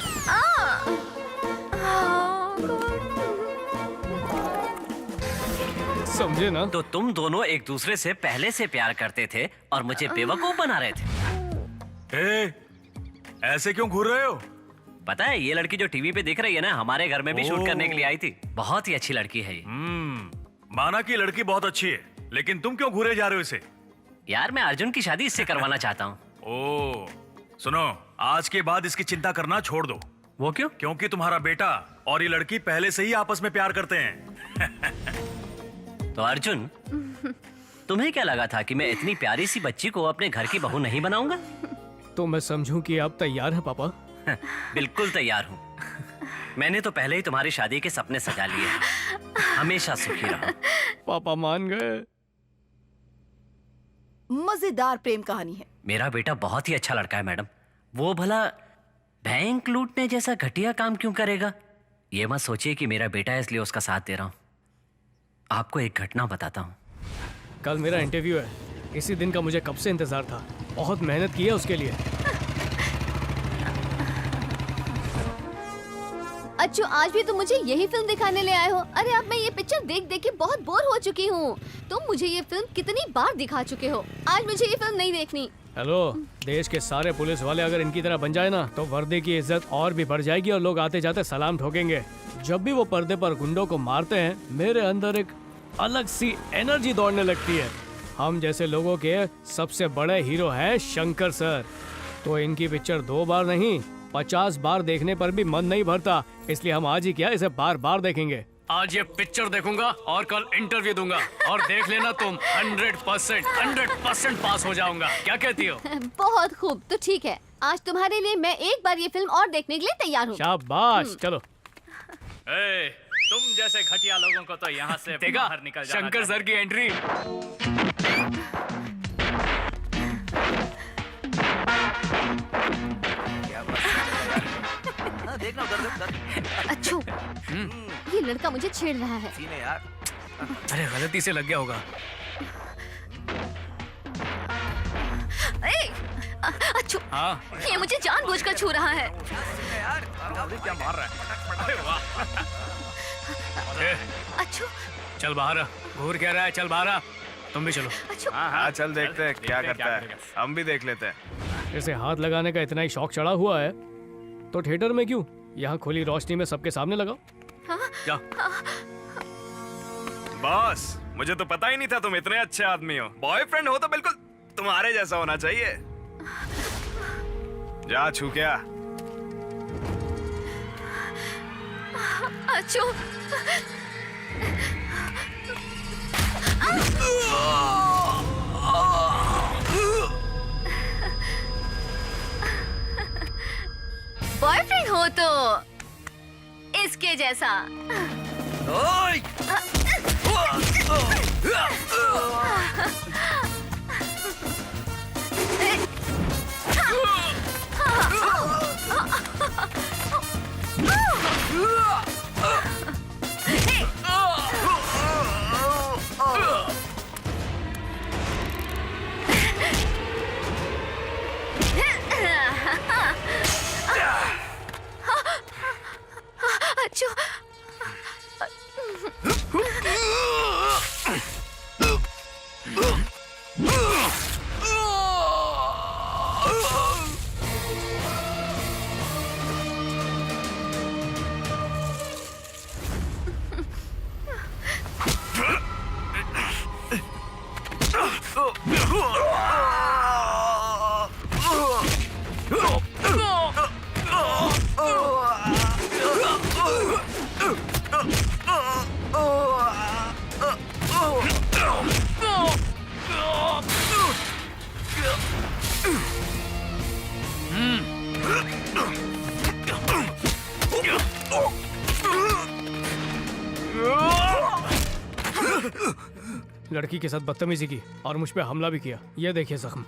समझे ना?
तो तुम दोनों एक दूसरे से पहले से प्यार करते थे और मुझे बेवकूफ बना रहे थे।
ऐसे क्यों घूर रहे हो?
पता है, ये लड़की जो टीवी पे दिख रही है ना, हमारे घर में भी शूट करने के लिए आई थी। बहुत ही अच्छी लड़की है ये।
माना कि लड़की बहुत अच्छी है, लेकिन तुम क्यों घूरे जा रहे हो इसे?
यार, मैं अर्जुन की शादी इससे करवाना चाहता हूँ।
ओह, सुनो, आज के बाद इसकी चिंता करना छोड़ दो।
वो क्यों?
क्योंकि तुम्हारा बेटा और ये लड़की पहले से ही आपस में प्यार करते हैं।
तो अर्जुन, तुम्हें क्या लगा था कि मैं इतनी प्यारी सी बच्ची को अपने घर की बहू नहीं बनाऊंगा?
तो मैं समझूं कि आप तैयार हैं पापा?
बिल्कुल तैयार हूँ। मैंने तो पहले ही तुम्हारी शादी के सपने सजा लिए हैं। हमेशा सुखी रहो।
पापा मान गए।
मजेदार प्रेम कहानी है।
मेरा बेटा बहुत ही अच्छा लड़का है मैडम। वो भला बैंक लूटने जैसा घटिया काम क्यों करेगा? ये मत सोचिए कि मेरा बेटा है इसलिए उसका साथ दे रहा हूँ। आपको एक घटना बताता हूँ।
कल मेरा इंटरव्यू है। इसी दिन का मुझे कब से इंतजार था। बहुत मेहनत की है उसके लिए।
अच्छू, आज भी तुम मुझे यही फिल्म दिखाने ले आए हो? अरे अब मैं ये पिक्चर देख देख के बहुत बोर हो चुकी हूँ। तुम मुझे ये फिल्म कितनी बार दिखा चुके हो। आज मुझे ये फिल्म नहीं देखनी।
हेलो, देश के सारे पुलिस वाले अगर इनकी तरह बन जाए ना तो वर्दी की इज्जत और भी बढ़ जाएगी और लोग आते जाते सलाम ठोकेंगे। जब भी वो पर्दे पर गुंडों को मारते हैं मेरे अंदर एक अलग सी एनर्जी दौड़ने लगती है। हम जैसे लोगों के सबसे बड़े हीरो हैं शंकर सर। तो इनकी पिक्चर 2 बार नहीं 50 बार देखने पर भी मन नहीं भरता, इसलिए हम आज ही क्या इसे बार बार देखेंगे। आज ये पिक्चर देखूंगा और कल इंटरव्यू दूंगा और देख लेना तुम 100% पास हो जाऊंगा। क्या कहती हो?
बहुत खूब, तो ठीक है, आज तुम्हारे लिए मैं एक बार ये फिल्म और देखने के लिए तैयार हूँ।
शाबाश, चलो।
ए, तुम जैसे घटिया लोगों को तो यहाँ से बाहर निकल जाना
शंकर सर की एंट्री।
देखना उधर।
अच्छू, ये लड़का मुझे छेड़ रहा है।
यार
अरे गलती से लग गया होगा।
अच्छू,
हाँ,
ये मुझे जानबूझकर छू रहा है।
क्या मार रहा है?
अरे वाह।
अच्छू,
चल बाहर। घूर कह रहा है, चल बाहर। तुम भी चलो।
अच्छू,
हाँ चल देखते हैं क्या करता है। हम भी देख लेते हैं।
इसे हाथ लगाने का इतना ही शौक चढ़ा हुआ है तो थिएटर में क्यों, यहाँ खुली रोशनी में सबके सामने लगाओ।
जा।
बॉस, मुझे तो पता ही नहीं था तुम इतने अच्छे आदमी हो। बॉयफ्रेंड हो तो बिल्कुल तुम्हारे जैसा होना चाहिए। जा छू क्या।
अच्छू, बॉयफ्रेंड हो तो इसके जैसा। अच्छू,
लड़की के साथ बदतमीजी की और मुझ पे हमला भी किया। ये देखिए जख्म।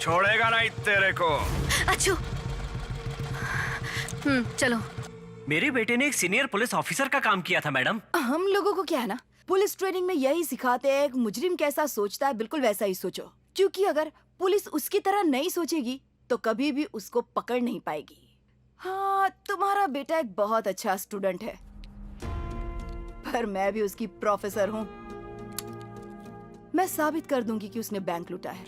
छोड़ेगा नहीं तेरे को।
अच्छू, चलो।
मेरे बेटे ने एक सीनियर पुलिस ऑफिसर का काम किया था मैडम।
हम लोगों को क्या है ना, पुलिस ट्रेनिंग में यही सिखाते हैं, मुजरिम कैसा सोचता है बिल्कुल वैसा ही सोचो। क्योंकि अगर पुलिस उसकी तरह नहीं सोचेगी तो कभी भी उसको पकड़ नहीं पाएगी। हाँ, तुम्हारा बेटा एक बहुत अच्छा स्टूडेंट है, पर मैं भी उसकी प्रोफेसर हूँ। मैं साबित कर दूंगी कि उसने बैंक लूटा है।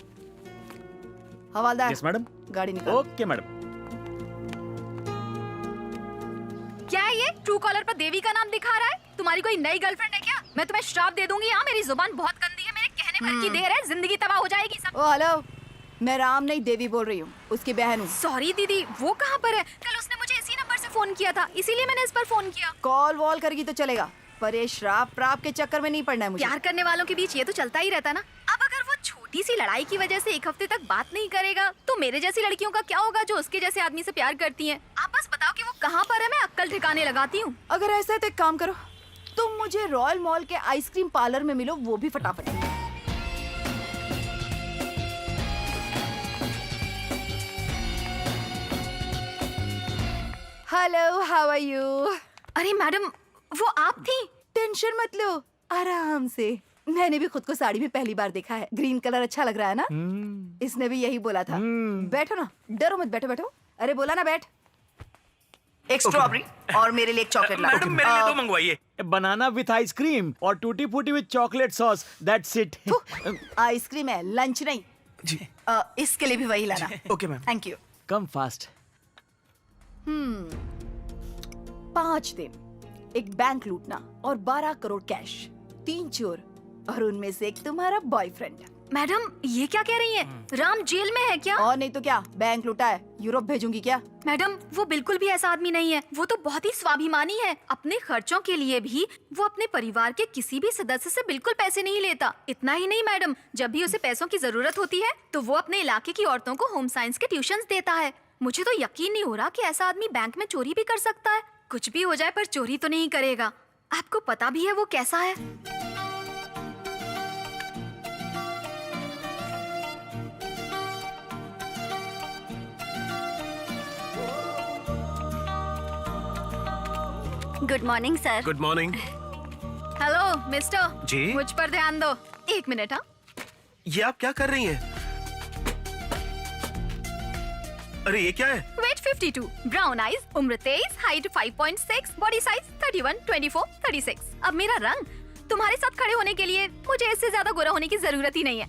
हवालदार,
यस मैडम।
गाड़ी निकाल।
Okay madam.
क्या है ये? ट्रू कॉलर पर देवी का नाम दिखा रहा है। तुम्हारी कोई नई गर्लफ्रेंड है क्या? मैं तुम्हें श्राप दे दूंगी। यहाँ मेरी जुबान बहुत गंदी है, मेरे कहने भर की देर है, जिंदगी तबाह हो जाएगी सब।
ओ हेलो, मैं राम नहीं देवी बोल रही हूँ, उसकी बहन हूँ।
सॉरी दीदी, वो कहाँ पर है? कल उसने मुझे इसी नंबर से फोन किया था, इसीलिए मैंने इस पर फोन किया।
कॉल वॉल करेगी तो चलेगा, पर ये श्राप प्राप के चक्कर में नहीं पड़ना है मुझे।
प्यार करने वालों के बीच ये तो चलता ही रहता ना। अब अगर वो छोटी सी लड़ाई की वजह से एक हफ्ते तक बात नहीं करेगा तो मेरे जैसी लड़कियों का क्या होगा जो उसके जैसे आदमी से प्यार करती हैं। आप बस बताओ कि वो कहाँ पर है, मैं अक्कल ठिकाने लगाती हूँ।
अगर ऐसा है तो एक काम करो, तुम मुझे रॉयल मॉल के आइसक्रीम पार्लर में मिलो, वो भी फटाफट। Hello, how are you?
अरे मैडम, वो आप थी?
टेंशन मत लो, आराम से। मैंने भी खुद को साड़ी में पहली बार देखा है। ग्रीन कलर अच्छा लग रहा है ना? इसने भी यही बोला था। बैठो ना, डरो मत, बैठो बैठो। अरे बोला ना बैठ। एक स्ट्रॉबेरी और मेरे लिए एक चॉकलेट ला।
मैडम मेरे लिए दो मंगवाइए, बनाना विथ आइसक्रीम और टूटी फूटी with chocolate sauce, that's it.
Ice cream है, लंच नहीं
जी।
इसके लिए भी वही लाना।
Okay ma'am.
Thank you.
Come fast.
5 दिन, एक बैंक लूटना और 12 करोड़ कैश, 3 चोर और उनमें से एक तुम्हारा बॉयफ्रेंड।
मैडम ये क्या कह रही हैं? राम जेल में है क्या?
और नहीं तो क्या, बैंक लूटा है, यूरोप भेजूंगी क्या?
मैडम वो बिल्कुल भी ऐसा आदमी नहीं है। वो तो बहुत ही स्वाभिमानी है। अपने खर्चों के लिए भी वो अपने परिवार के किसी भी सदस्य से बिल्कुल पैसे नहीं लेता। इतना ही नहीं मैडम, जब भी उसे पैसों की जरूरत होती है तो वो अपने इलाके की औरतों को होम साइंस के ट्यूशंस देता है। मुझे तो यकीन नहीं हो रहा कि ऐसा आदमी बैंक में चोरी भी कर सकता है। कुछ भी हो जाए पर चोरी तो नहीं करेगा। आपको पता भी है वो कैसा है।
Good morning sir.
Good morning.
Hello mister
ji?
मुझ पर ध्यान दो। 1 मिनट। हाँ
ये आप क्या कर रही हैं? अरे ये क्या है?
वेट 52, ब्राउन आईज, उम्र 23, हाइट 5.6, बॉडी साइज 31, 24, 36। अब मेरा रंग तुम्हारे साथ खड़े होने के लिए मुझे इससे ज्यादा गोरा होने की जरूरत ही नहीं है।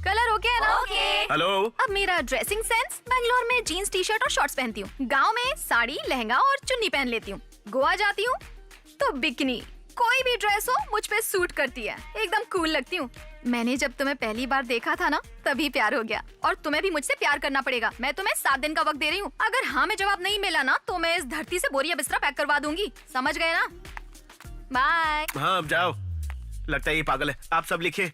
कलर ओके है ना? ओके।
हेलो।
अब मेरा ड्रेसिंग सेंस, बैंगलोर में जीन्स टी शर्ट और शॉर्ट्स पहनती हूँ। गाँव में साड़ी लहंगा और चुन्नी पहन लेती हूँ। गोवा जाती हूँ तो बिकनी, कोई भी ड्रेस हो मुझ पे सूट करती है, एकदम कूल लगती हूँ। मैंने जब तुम्हें पहली बार देखा था ना तभी प्यार हो गया, और तुम्हें भी मुझसे प्यार करना पड़ेगा। मैं तुम्हें 7 दिन का वक्त दे रही हूँ। अगर हाँ में जवाब नहीं मिला ना तो मैं इस धरती से बोरिया बिस्तरा पैक करवा दूंगी। समझ गए ना? बाय।
हाँ अब जाओ, लगता है ये पागल है। आप सब लिखिए।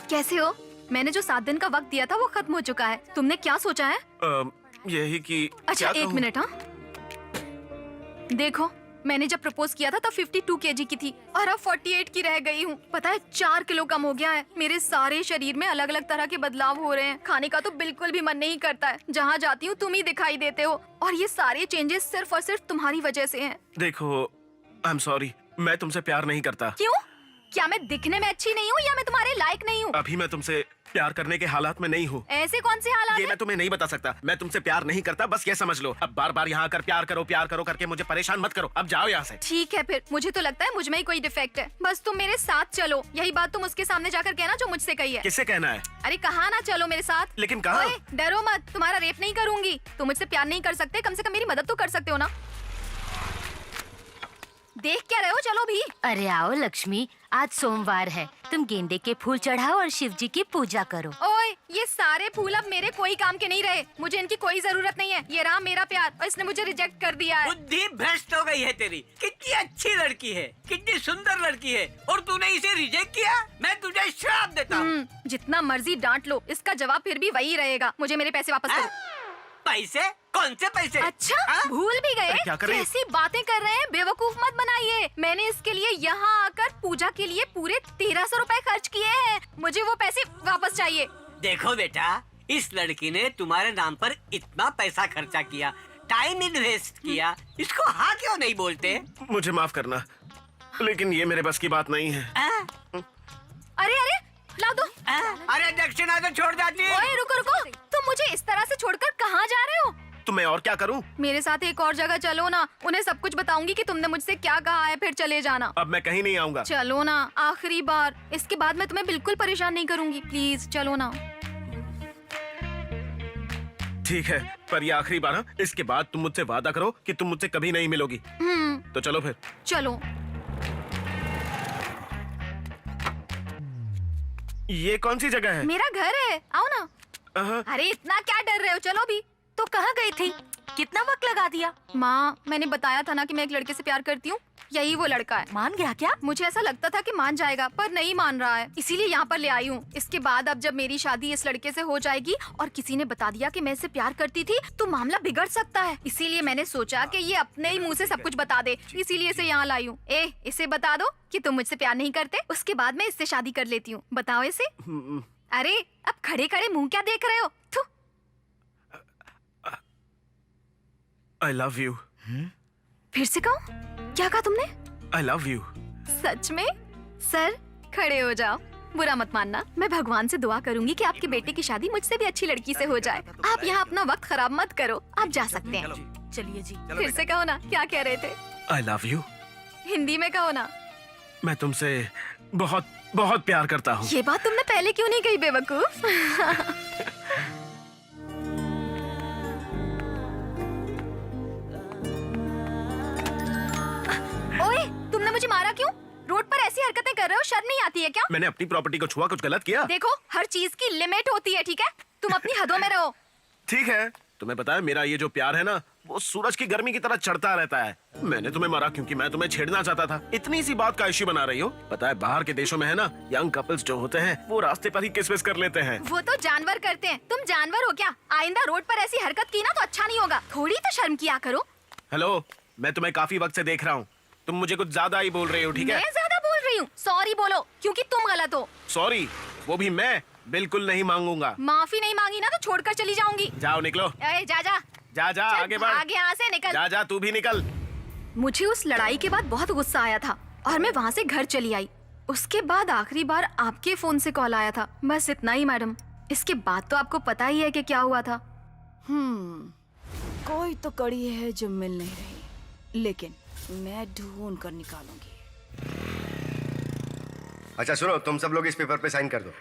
कैसे हो? मैंने जो 7 दिन का वक्त दिया था वो खत्म हो चुका है। तुमने क्या सोचा है?
यही कि
अच्छा
क्या
1
कहूँ?
मिनट। हाँ देखो, मैंने जब प्रपोज किया था तब 52 kg की थी और अब 48 की रह गई हूँ। पता है 4 किलो कम हो गया है। मेरे सारे शरीर में अलग अलग तरह के बदलाव हो रहे हैं। खाने का तो बिल्कुल भी मन नहीं करता है। जहाँ जाती हूँ तुम ही दिखाई देते हो, और ये सारे चेंजेस सिर्फ और सिर्फ तुम्हारी वजह से हैं।
देखो, आई एम सॉरी, मैं तुमसे प्यार नहीं करता।
क्यों? क्या मैं दिखने में अच्छी नहीं हूँ या मैं तुम्हारे लायक नहीं हूँ?
अभी मैं तुमसे प्यार करने के हालात में नहीं हूँ।
ऐसे कौन से हालात
ये
हैं?
मैं तुम्हें नहीं बता सकता। मैं तुमसे प्यार नहीं करता, बस ये समझ लो। अब बार बार यहाँ आकर प्यार करो करके मुझे परेशान मत करो। अब जाओ यहाँ से।
ठीक है फिर, मुझे तो लगता है मुझ में ही कोई डिफेक्ट है। बस तुम मेरे साथ चलो। यही बात तुम उसके सामने जाकर कहना जो मुझसे कही है।
किससे कहना है?
अरे कहा ना चलो मेरे साथ।
लेकिन कहाँ?
ओए, डरो मत, तुम्हारा रेप नहीं करूंगी। तुम मुझसे प्यार नहीं कर सकते, कम से कम मेरी मदद तो कर सकते हो ना। देख क्या रहे हो, चलो भी। अरे आओ लक्ष्मी, आज सोमवार है, तुम गेंदे के फूल चढ़ाओ और शिव जी की पूजा करो। ओए, ये सारे फूल अब मेरे कोई काम के नहीं रहे, मुझे इनकी कोई जरूरत नहीं है। ये रहा मेरा प्यार और इसने मुझे रिजेक्ट कर दिया है।
बुद्धि भ्रष्ट हो गई है तेरी। कितनी अच्छी लड़की है, कितनी सुंदर लड़की है, और तूने इसे रिजेक्ट किया। मैं तुझे श्राप देता हूँ।
जितना मर्जी डांट लो, इसका जवाब फिर भी वही रहेगा। मुझे मेरे पैसे वापस करो।
पैसे? कौन से पैसे?
अच्छा, भूल भी गए?
क्या कर रही हो?
कैसी बातें कर रहे हैं, बेवकूफ मत बनाइए। मैंने इसके लिए यहाँ आकर पूजा के लिए पूरे 1300 रुपए खर्च किए हैं। मुझे वो पैसे वापस चाहिए।
देखो बेटा, इस लड़की ने तुम्हारे नाम पर इतना पैसा खर्चा किया, टाइम इन्वेस्ट किया, इसको हाँ क्यों नहीं बोलते?
मुझे माफ करना, लेकिन ये मेरे बस की बात नहीं है।
अरे अरे, ला दो।
अरे दक्षिणा तो छोड़ जाती।
ओए रुको रुको, तुम मुझे इस तरह से छोड़कर कहाँ जा रहे हो?
तो मैं और क्या करूं?
मेरे साथ एक और जगह चलो ना, उन्हें सब कुछ बताऊंगी कि तुमने मुझसे क्या कहा है, फिर चले जाना।
अब मैं कहीं नहीं आऊंगा।
चलो ना, आखिरी बार, इसके बाद मैं तुम्हें बिल्कुल परेशान नहीं करूंगी, प्लीज चलो ना।
ठीक है, पर ये आखिरी बार है। इसके बाद तुम मुझसे वादा करो कि तुम मुझसे कभी नहीं मिलोगी। तो चलो फिर।
चलो।
ये कौन सी जगह है?
मेरा घर है, आओ ना। अरे इतना क्या डर रहे हो, चलो भी। तो कहाँ गई थी? कितना वक्त लगा दिया? माँ, मैंने बताया था ना कि मैं एक लड़के से प्यार करती हूँ, यही वो लड़का है। मान गया क्या? मुझे ऐसा लगता था कि मान जाएगा, पर नहीं मान रहा है, इसीलिए यहाँ पर ले आई हूँ। इसके बाद अब जब मेरी शादी इस लड़के से हो जाएगी और किसी ने बता दिया कि मैं इससे प्यार करती थी, तो मामला बिगड़ सकता है। इसीलिए मैंने सोचा कि ये अपने ही मुँह से सब कुछ बता दे, इसीलिए इसे यहाँ लाई हूँ। इसे बता दो कि तुम मुझसे प्यार नहीं करते, उसके बाद मैं इससे शादी कर लेती हूँ। बताओ इसे। अरे अब खड़े खड़े मुँह क्या देख रहे हो?
I love you.
फिर से कहो, क्या कहा तुमने?
I love you.
सच में? सर खड़े हो जाओ, बुरा मत मानना। मैं भगवान से दुआ करूंगी कि आपके बेटे की शादी मुझसे भी अच्छी लड़की से हो जाए। आप यहाँ अपना वक्त खराब मत करो, आप जा सकते हैं। चलिए जी। फिर से कहो ना, क्या कह रहे थे?
I love you.
हिंदी में कहो ना।
मैं तुमसे बहुत बहुत प्यार करता हूँ।
ये बात तुमने पहले क्यों नहीं कही, बेवकूफ? ओए, तुमने मुझे मारा क्यों? रोड पर ऐसी हरकतें कर रहे हो, शर्म नहीं आती है क्या?
मैंने अपनी प्रॉपर्टी को छुआ, कुछ गलत किया?
देखो, हर चीज की लिमिट होती है, ठीक है? तुम अपनी हदों में रहो।
ठीक है, तुम्हें पता है मेरा ये जो प्यार है ना, वो सूरज की गर्मी की तरह चढ़ता रहता है। मैंने तुम्हें मारा क्योंकि मैं तुम्हें छेड़ना चाहता था। इतनी सी बात का इश्यू बना रही हो? पता है बाहर के देशों में है ना, यंग कपल्स जो होते हैं वो रास्ते पर ही किस विस कर लेते हैं।
वो तो जानवर करते हैं, तुम जानवर हो क्या? आइंदा रोड पर ऐसी हरकत की ना तो अच्छा नहीं होगा। थोड़ी तो शर्म किया करो।
हेलो, मैं तुम्हें काफी वक्त से देख रहा हूँ, तुम मुझे कुछ ज्यादा ही बोल रही हो, ठीक है?
मैं ज्यादा बोल रही हूँ? सॉरी बोलो, क्योंकि तुम गलत हो।
सॉरी, वो भी मैं बिल्कुल नहीं मांगूंगा।
माफी नहीं मांगी ना तो छोड़कर चली जाऊंगी।
जाओ, निकलो।
जा जा
जा जा, आगे बढ़।
आगे यहाँ से निकल।
जा जा, तू भी निकल।
मुझे उस लड़ाई के बाद बहुत गुस्सा आया था और मैं वहाँ से घर चली आई। उसके बाद आखिरी बार आपके फोन से कॉल आया था, बस इतना ही मैडम। इसके बाद तो आपको पता ही है कि क्या हुआ था।
कोई तो कड़ी है जो मिल नहीं रही, लेकिन मैं ढूंढ कर निकालूंगी।
अच्छा सुनो, तुम सब लोग इस पेपर पे साइन कर दो।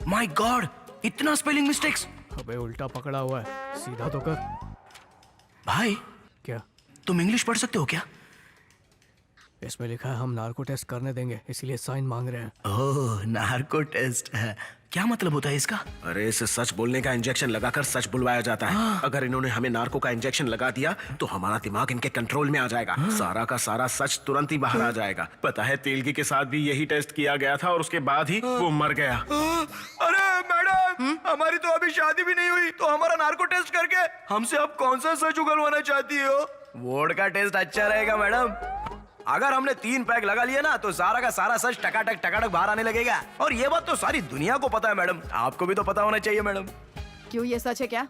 माय गॉड, इतना स्पेलिंग मिस्टेक्स।
अबे उल्टा पकड़ा हुआ है, सीधा तो कर।
भाई,
क्या
तुम इंग्लिश पढ़ सकते हो क्या?
इसमें लिखा है हम नार्को टेस्ट करने देंगे, इसीलिए साइन मांग रहे हैं।
ओह, नार्को टेस्ट है, क्या मतलब होता है इसका? अरे इसे सच बोलने का इंजेक्शन लगाकर सच बुलवाया जाता है। अगर इन्होंने हमें नार्को का इंजेक्शन लगा दिया तो हमारा दिमाग इनके कंट्रोल में आ जाएगा। सारा का सारा सच तुरंत ही बाहर आ जाएगा। पता है तेलगी के साथ भी यही टेस्ट किया गया था और उसके बाद ही वो मर गया।
अरे मैडम, हमारी तो अभी शादी भी नहीं हुई, तो हमारा नार्को टेस्ट करके हमसे आप कौन सा सच उगलवाना चाहती हो?
वोड का टेस्ट अच्छा रहेगा मैडम। अगर हमने 3 पैक लगा लिए ना तो सारा का सारा सच टकाटक बाहर आने लगेगा। और ये बात तो सारी दुनिया को पता है मैडम, आपको भी तो पता होना चाहिए मैडम।
क्यों, ये सच है क्या?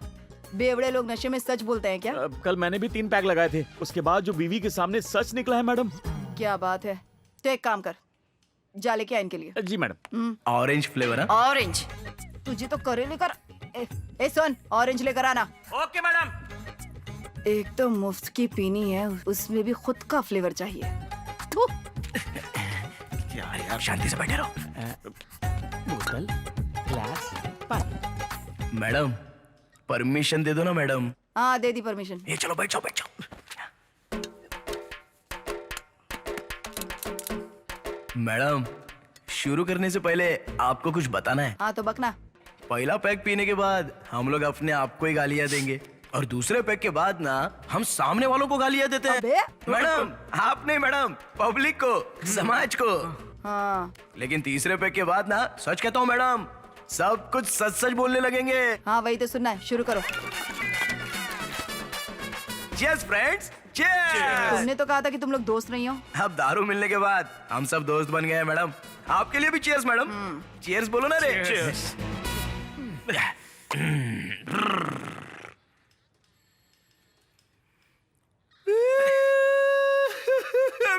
बेवड़े लोग नशे में सच बोलते हैं क्या?
कल मैंने भी 3 पैक लगाए थे, उसके बाद जो बीवी के सामने सच निकला है मैडम।
क्या बात है? तो एक काम कर, जा लेके आ इनके लिए।
जी मैडम।
ऑरेंज फ्लेवर है?
ऑरेंज? तुझे तो करे लेकर सुन, ऑरेंज लेकर आना।
Okay madam.
एक तो मुफ्त की पीनी है, उसमें भी खुद का फ्लेवर चाहिए।
यार शांति से बैठे रहो।
बोतल, ग्लास, पानी।
मैडम, परमिशन दे दो ना मैडम।
हाँ दे दी परमिशन।
ये चलो बैठ जाओ बैठ जाओ। मैडम शुरू करने से पहले आपको कुछ बताना है।
हाँ तो बकना।
पहला पैक पीने के बाद हम लोग अपने आप को ही गालियां देंगे और दूसरे पैक के बाद ना हम सामने वालों को गालियां देते हैं।
अबे?
मैडम आप नहीं मैडम, पब्लिक को, समाज को।
हाँ
लेकिन तीसरे पैक के बाद ना सच कहता हूँ मैडम, सब कुछ सच सच बोलने लगेंगे।
हाँ वही तो सुनना है, शुरू करो।
Cheers friends, cheers.
तुमने तो कहा था कि तुम लोग दोस्त नहीं हो।
अब दारू मिलने के बाद हम सब दोस्त बन गए हैं मैडम। आपके लिए भी चीयर्स मैडम। चीयर्स बोलो ना रे। चीयर्स।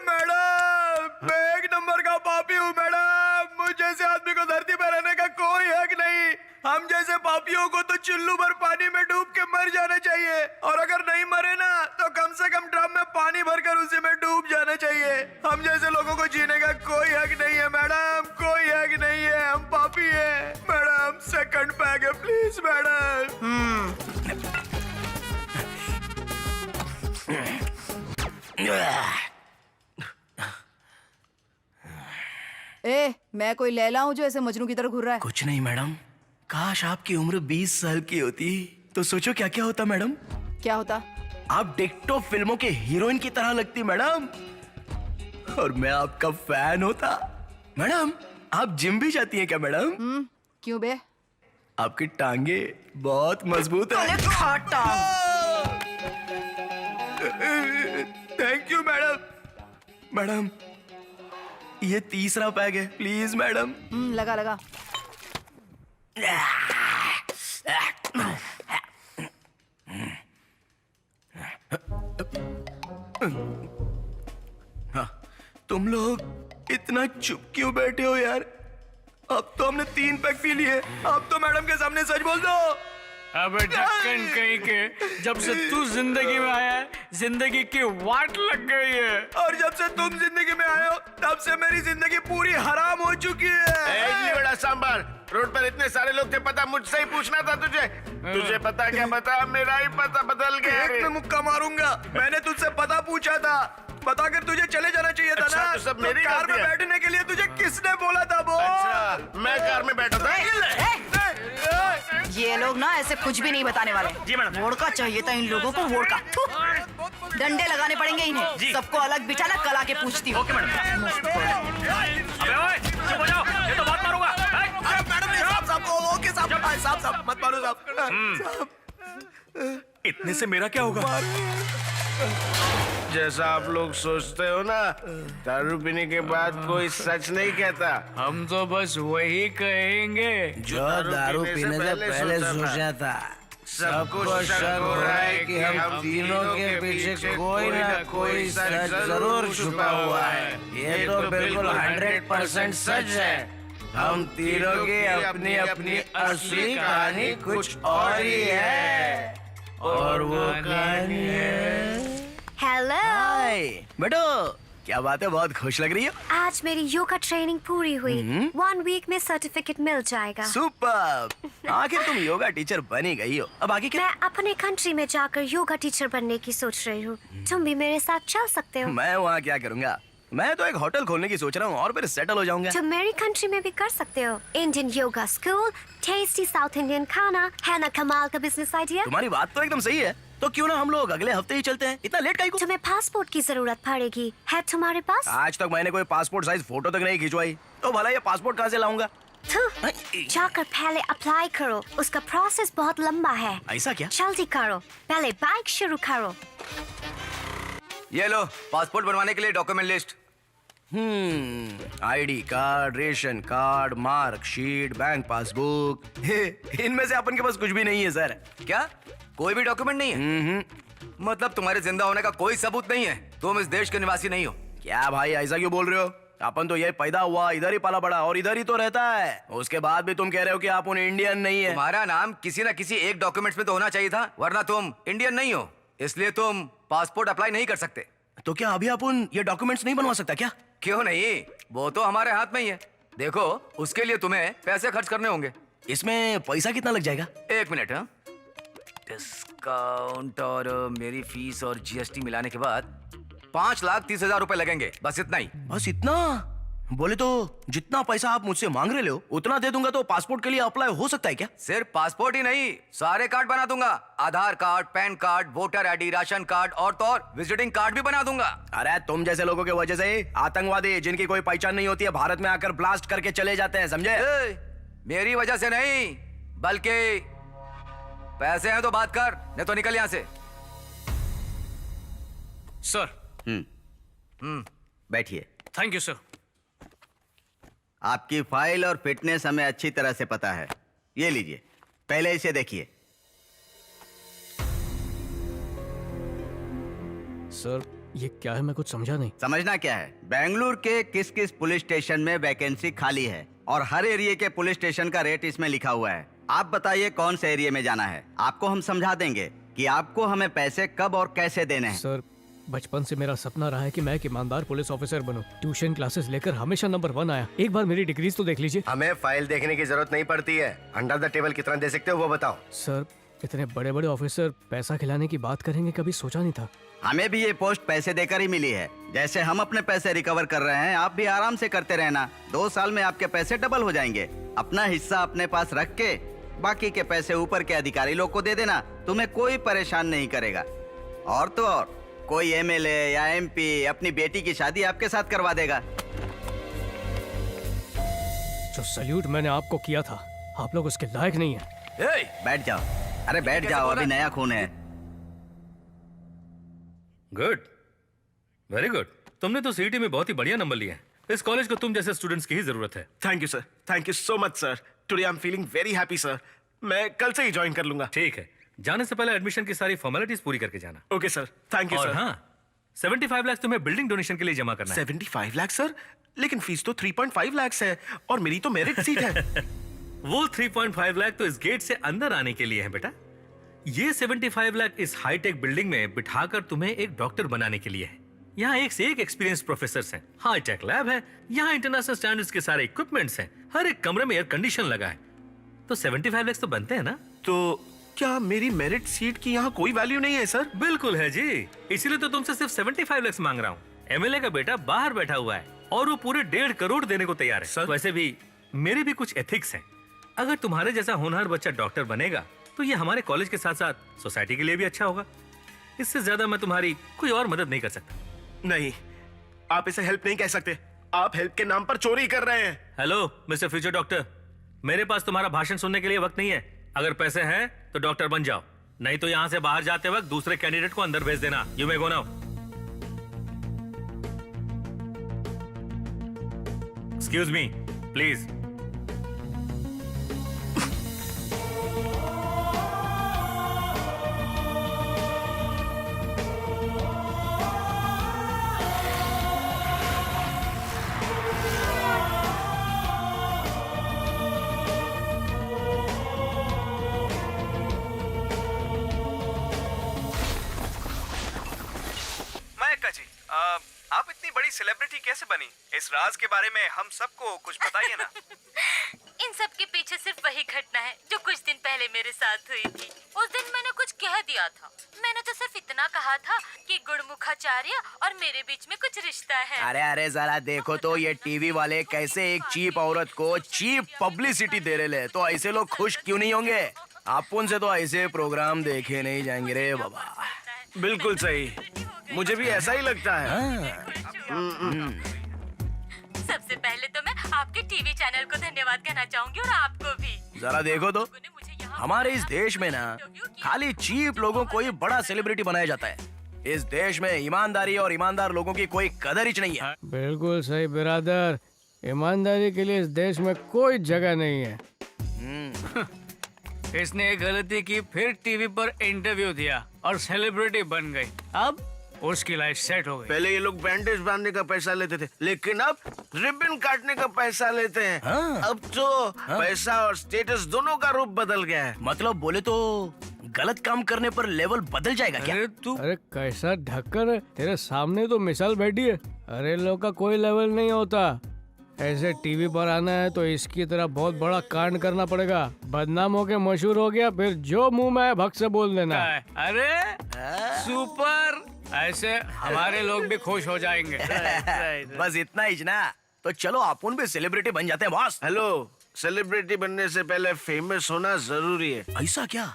मैडम मैं एक नंबर का पापी हूँ मैडम। मुझ जैसे आदमी को धरती पर रहने का कोई हक नहीं। हम जैसे पापियों को तो चुल्लू भर पानी में डूब के मर जाना चाहिए, और अगर नहीं मरे ना तो कम से कम ड्रम में पानी भरकर उसी में डूब जाना चाहिए। हम जैसे लोगों को जीने का कोई हक नहीं है मैडम, कोई हक नहीं है। हम पापी हैं मैडम। सेकंड पैक है प्लीज मैडम।
ए मैं कोई लैला हूँ जो ऐसे मजनू की तरह घूर रहा है?
कुछ नहीं मैडम, काश आपकी उम्र 20 साल की होती तो सोचो क्या क्या होता मैडम।
क्या होता?
आप डिक्टो फिल्मों के हीरोइन की तरह लगती मैडम, और मैं आपका फैन होता। मैडम आप जिम भी जाती हैं क्या मैडम?
क्यों बे?
आपकी टांगे बहुत मजबूत है। Thank you madam. मैडम ये तीसरा पैक है प्लीज मैडम।
लगा लगा।
हाँ, तुम लोग इतना चुप क्यों बैठे हो यार? अब तो हमने 3 पैक पी लिए, अब तो मैडम के सामने सच बोल दो।
अबे ढक्कन कहीं के, जब से तू जिंदगी में आया है जिंदगी की वाट लग गई है,
और जब से तुम जिंदगी में आए हो तब से मेरी जिंदगी पूरी हराम हो चुकी है।
इडली वड़ा सांभर, रोड पर इतने सारे लोग थे, पता मुझसे ही पूछना था तुझे। तुझे पता क्या पता, मेरा ही पता बदल गया।
एक में मुक्का मारूंगा। मैंने तुझसे पता पूछा था, बताकर तुझे चले जाना चाहिए था।
अच्छा,
ना
तो सब मेरी
कार
गलती
में
है।
बैठने के लिए तुझे किसने बोला था बोल?
अच्छा, मैं कार में बैठा था।
ये लोग ना ऐसे कुछ भी नहीं बताने वाले।
जी मैडम।
वोडका चाहिए था इन लोगों को, वोडका। डंडे लगाने पड़ेंगे इन्हें। सबको अलग बिठाना, कल आके पूछती हूँ।
Okay madam. अबे ओए चुप हो जाओ, ये तो बहुत मारूंगा।
मैडम ने साहब ओके साहब मत मारो साहब।
इतने से मेरा क्या होगा?
जैसा आप लोग सोचते हो ना, दारू पीने के बाद कोई सच नहीं कहता।
हम तो बस वही कहेंगे
जो दारू पीने से पहले सोचा था।
सबको शक हो रहा है कि हम तीनों के पीछे कोई ना कोई सच जरूर छुपा हुआ है।
ये तो बिल्कुल 100% सच है। हम तीनों की अपनी अपनी असली कहानी कुछ और ही है, और वो कहानी है।
हेलो।
हाय बेटो, क्या बात है, बहुत खुश लग रही हो।
आज मेरी योगा ट्रेनिंग पूरी हुई। 1 वीक में सर्टिफिकेट मिल जाएगा।
सुपर, आखिर तुम योगा टीचर बनी गई हो। अब आगे क्या?
मैं अपने कंट्री में जाकर योगा टीचर बनने की सोच रही हूँ। तुम भी मेरे साथ चल सकते हो।
मैं वहाँ क्या करूँगा? मैं तो एक होटल खोलने की सोच रहा हूँ और फिर सेटल हो जाऊंगा।
तुम मेरी कंट्री में भी कर सकते हो। Indian yoga school, tasty south Indian खाना, है ना कमाल का बिजनेस आइडिया?
तुम्हारी बात तो एकदम सही है, तो क्यों ना हम लोग अगले हफ्ते ही चलते हैं? इतना लेट काहे को?
तुम्हें पासपोर्ट की जरूरत पड़ेगी, है तुम्हारे पास?
आज तक मैंने कोई पासपोर्ट साइज फोटो तक नहीं खिंचवाई, तो भला ये पासपोर्ट कहाँ से लाऊंगा?
जाकर पहले अप्लाई करो, उसका प्रोसेस बहुत लंबा है।
ऐसा क्या?
जल्दी करो, पहले बाइक शुरू करो।
ये लो पासपोर्ट बनवाने के लिए document list.
ID card, ration card, marksheet, bank passbook, इनमें से अपन के पास कुछ भी नहीं है सर।
क्या कोई भी डॉक्यूमेंट नहीं है? मतलब तुम्हारे जिंदा होने का कोई सबूत नहीं है? तुम इस देश के निवासी नहीं हो?
क्या भाई ऐसा क्यों बोल रहे हो? अपन तो ये पैदा हुआ, इधर ही पाला बड़ा और इधर ही तो रहता है। उसके बाद भी तुम कह रहे हो कि आप उन इंडियन नहीं है।
तुम्हारा नाम किसी न किसी एक डॉक्यूमेंट्स में तो होना चाहिए था, वरना तुम इंडियन नहीं हो, इसलिए तुम पासपोर्ट अप्लाई नहीं कर सकते।
तो क्या अभी अपन ये डॉक्यूमेंट्स नहीं बनवा सकता क्या?
क्यों नहीं, वो तो हमारे हाथ में ही है। देखो उसके लिए तुम्हें पैसे खर्च करने होंगे।
इसमें पैसा कितना लग जाएगा?
1 मिनट। हाँ डिस्काउंट और मेरी फीस और जीएसटी मिलाने के बाद 5,30,000 रुपए लगेंगे, बस इतना ही।
बस इतना? बोले तो जितना पैसा आप मुझसे मांग रहे हो उतना दे दूंगा तो पासपोर्ट के लिए अप्लाई हो सकता है क्या?
सिर्फ पासपोर्ट ही नहीं, सारे कार्ड बना दूंगा। Aadhaar card, PAN card, voter ID, ration card और तो और विजिटिंग कार्ड भी बना दूंगा।
अरे तुम जैसे लोगों की वजह से आतंकवादी जिनकी कोई पहचान नहीं होती है भारत में आकर ब्लास्ट करके चले जाते हैं, समझे?
मेरी वजह से नहीं, बल्कि पैसे हैं तो बात कर, नहीं तो निकल यहां से।
सर।
बैठिए।
Thank you sir.
आपकी फाइल और फिटनेस हमें अच्छी तरह से पता है। ये लीजिए, पहले इसे देखिए।
सर ये क्या है, मैं कुछ समझा नहीं।
समझना क्या है? बेंगलुरु के किस किस पुलिस स्टेशन में वैकेंसी खाली है और हर एरिया के पुलिस स्टेशन का रेट इसमें लिखा हुआ है। आप बताइए कौन से एरिया में जाना है, आपको हम समझा देंगे कि आपको हमें पैसे कब और कैसे देने हैं।
सर बचपन से मेरा सपना रहा है कि मैं एक ईमानदार पुलिस ऑफिसर बनूं। ट्यूशन क्लासेस लेकर हमेशा नंबर 1 आया। एक बार मेरी डिग्रीज तो देख लीजिए।
हमें फाइल देखने की जरूरत नहीं पड़ती है, अंडर द टेबल कितना दे सकते हो वो बताओ।
सर इतने बड़े बड़े ऑफिसर पैसा खिलाने की बात करेंगे, कभी सोचा नहीं था।
हमें भी ये पोस्ट पैसे देकर ही मिली है। जैसे हम अपने पैसे रिकवर कर रहे हैं, आप भी आराम से करते रहना। 2 साल में आपके पैसे डबल हो जाएंगे। अपना हिस्सा अपने पास रख के बाकी के पैसे ऊपर के अधिकारी लोग को दे देना, तुम्हें कोई परेशान नहीं करेगा। और तो और कोई एमएलए या एमपी अपनी बेटी की शादी आपके साथ करवा देगा।
जो सल्यूट मैंने आपको किया था, आप लोग उसके लायक नहीं है।
बैठ जाओ। अरे बैठ जाओ, अभी नया खून है।
Good, very good. तुमने तो सीईटी में बहुत ही बढ़िया नंबर लिए हैं। इस कॉलेज को तुम जैसे स्टूडेंट्स की ही जरूरत है।
Thank you sir, thank you so much sir. Today I am feeling very happy sir. मैं कल से ही ज्वाइन कर लूंगा।
ठीक है, जाने से पहले एडमिशन की सारी फॉर्मेलिटीज पूरी करके जाना।
ओके सर, थैंक यू
और
सर।
हाँ, 75 लाख तुम्हें बिल्डिंग डोनेशन के लिए जमा करना है।
75 लाख सर? लेकिन फीस तो 3.5 लाख है और मेरी तो मेरिट सीट है।
वो 3.5 लाख तो इस गेट से अंदर आने के लिए है बेटा। ये 75 लाख इस हाईटेक बिल्डिंग में बिठाकर तुम्हें एक डॉक्टर बनाने के लिए है। यहाँ एक से एक एक्सपीरियंस प्रोफेसर हैं, हाईटेक लैब है, यहाँ इंटरनेशनल स्टैंडर्ड्स के सारे इक्विपमेंट्स हैं, हर एक कमरे में एयर कंडीशन लगा है। तो 75 लाख तो बनते हैं ना?
तो क्या मेरी मेरिट सीट की यहाँ कोई वैल्यू नहीं है सर?
बिल्कुल है जी, इसीलिए तो तुमसे सिर्फ 75 लाख मांग रहा हूँ। एमएलए का बेटा बाहर बैठा हुआ है और वो पूरे 1.5 करोड़ देने को तैयार है।
सर?
वैसे भी मेरे भी कुछ एथिक्स हैं। अगर तुम्हारे जैसा होनहार बच्चा डॉक्टर बनेगा तो ये हमारे कॉलेज के साथ साथ सोसाइटी के लिए भी अच्छा होगा। इससे ज्यादा मैं तुम्हारी कोई और मदद नहीं कर सकता।
नहीं, आप इसे हेल्प नहीं कह सकते। आप हेल्प के नाम पर चोरी कर रहे हैं।
हेलो मिस्टर फ्यूचर डॉक्टर, मेरे पास तुम्हारा भाषण सुनने के लिए वक्त नहीं है। अगर पैसे हैं तो डॉक्टर बन जाओ, नहीं तो यहाँ से बाहर जाते वक्त दूसरे कैंडिडेट को अंदर भेज देना। You may go now. Excuse me please.
आप इतनी बड़ी सेलिब्रिटी कैसे बनी? इस राज के बारे में हम सबको कुछ बताइए ना।
इन सब के पीछे सिर्फ वही घटना है जो कुछ दिन पहले मेरे साथ हुई थी। उस दिन मैंने कुछ कह दिया था। मैंने तो सिर्फ इतना कहा था कि गुणमुखाचार्य और मेरे बीच में कुछ रिश्ता है।
अरे अरे जरा देखो तो ये टीवी वाले कैसे एक चीप औरत को चीप पब्लिसिटी दे रहे हैं। तो ऐसे लोग खुश क्यों नहीं होंगे? अपन से तो ऐसे प्रोग्राम देखे नहीं जाएंगे रे बाबा। बिल्कुल सही, मुझे भी ऐसा ही लगता है।
सबसे पहले तो मैं आपके टीवी चैनल को धन्यवाद कहना चाहूंगी और आपको भी।
जरा देखो तो हमारे इस देश में ना खाली चीप लोगों को ही बड़ा सेलिब्रिटी बनाया जाता है। इस देश में ईमानदारी और ईमानदार लोगों की कोई कदर ही नहीं है।
बिल्कुल सही बिरादर, ईमानदारी के लिए इस देश में कोई जगह नहीं है।
इसने एक गलती की, फिर टीवी पर इंटरव्यू दिया और सेलिब्रिटी बन गई। अब उसकी लाइफ सेट हो गई।
पहले ये लोग बैंडेज बांधने का पैसा लेते थे, लेकिन अब रिबन काटने का पैसा लेते हैं। अब तो पैसा और स्टेटस दोनों का रूप बदल गया है। मतलब बोले तो गलत काम करने पर लेवल बदल जाएगा क्या?
अरे कैसा ढक्कन है, तेरे सामने तो मिसाल बैठी है। अरे लोग का कोई लेवल नहीं होता, ऐसे टीवी पर आना है तो इसकी तरह बहुत बड़ा कांड करना पड़ेगा। बदनाम होके मशहूर हो गया, फिर जो मुंह में आए भग से बोल देना।
अरे सुपर, ऐसे हमारे लोग भी खुश हो जाएंगे।
बस इतना ही ना, तो चलो अपन भी सेलिब्रिटी बन जाते हैं बॉस।
हेलो, सेलिब्रिटी बनने से पहले फेमस होना जरूरी है।
ऐसा क्या?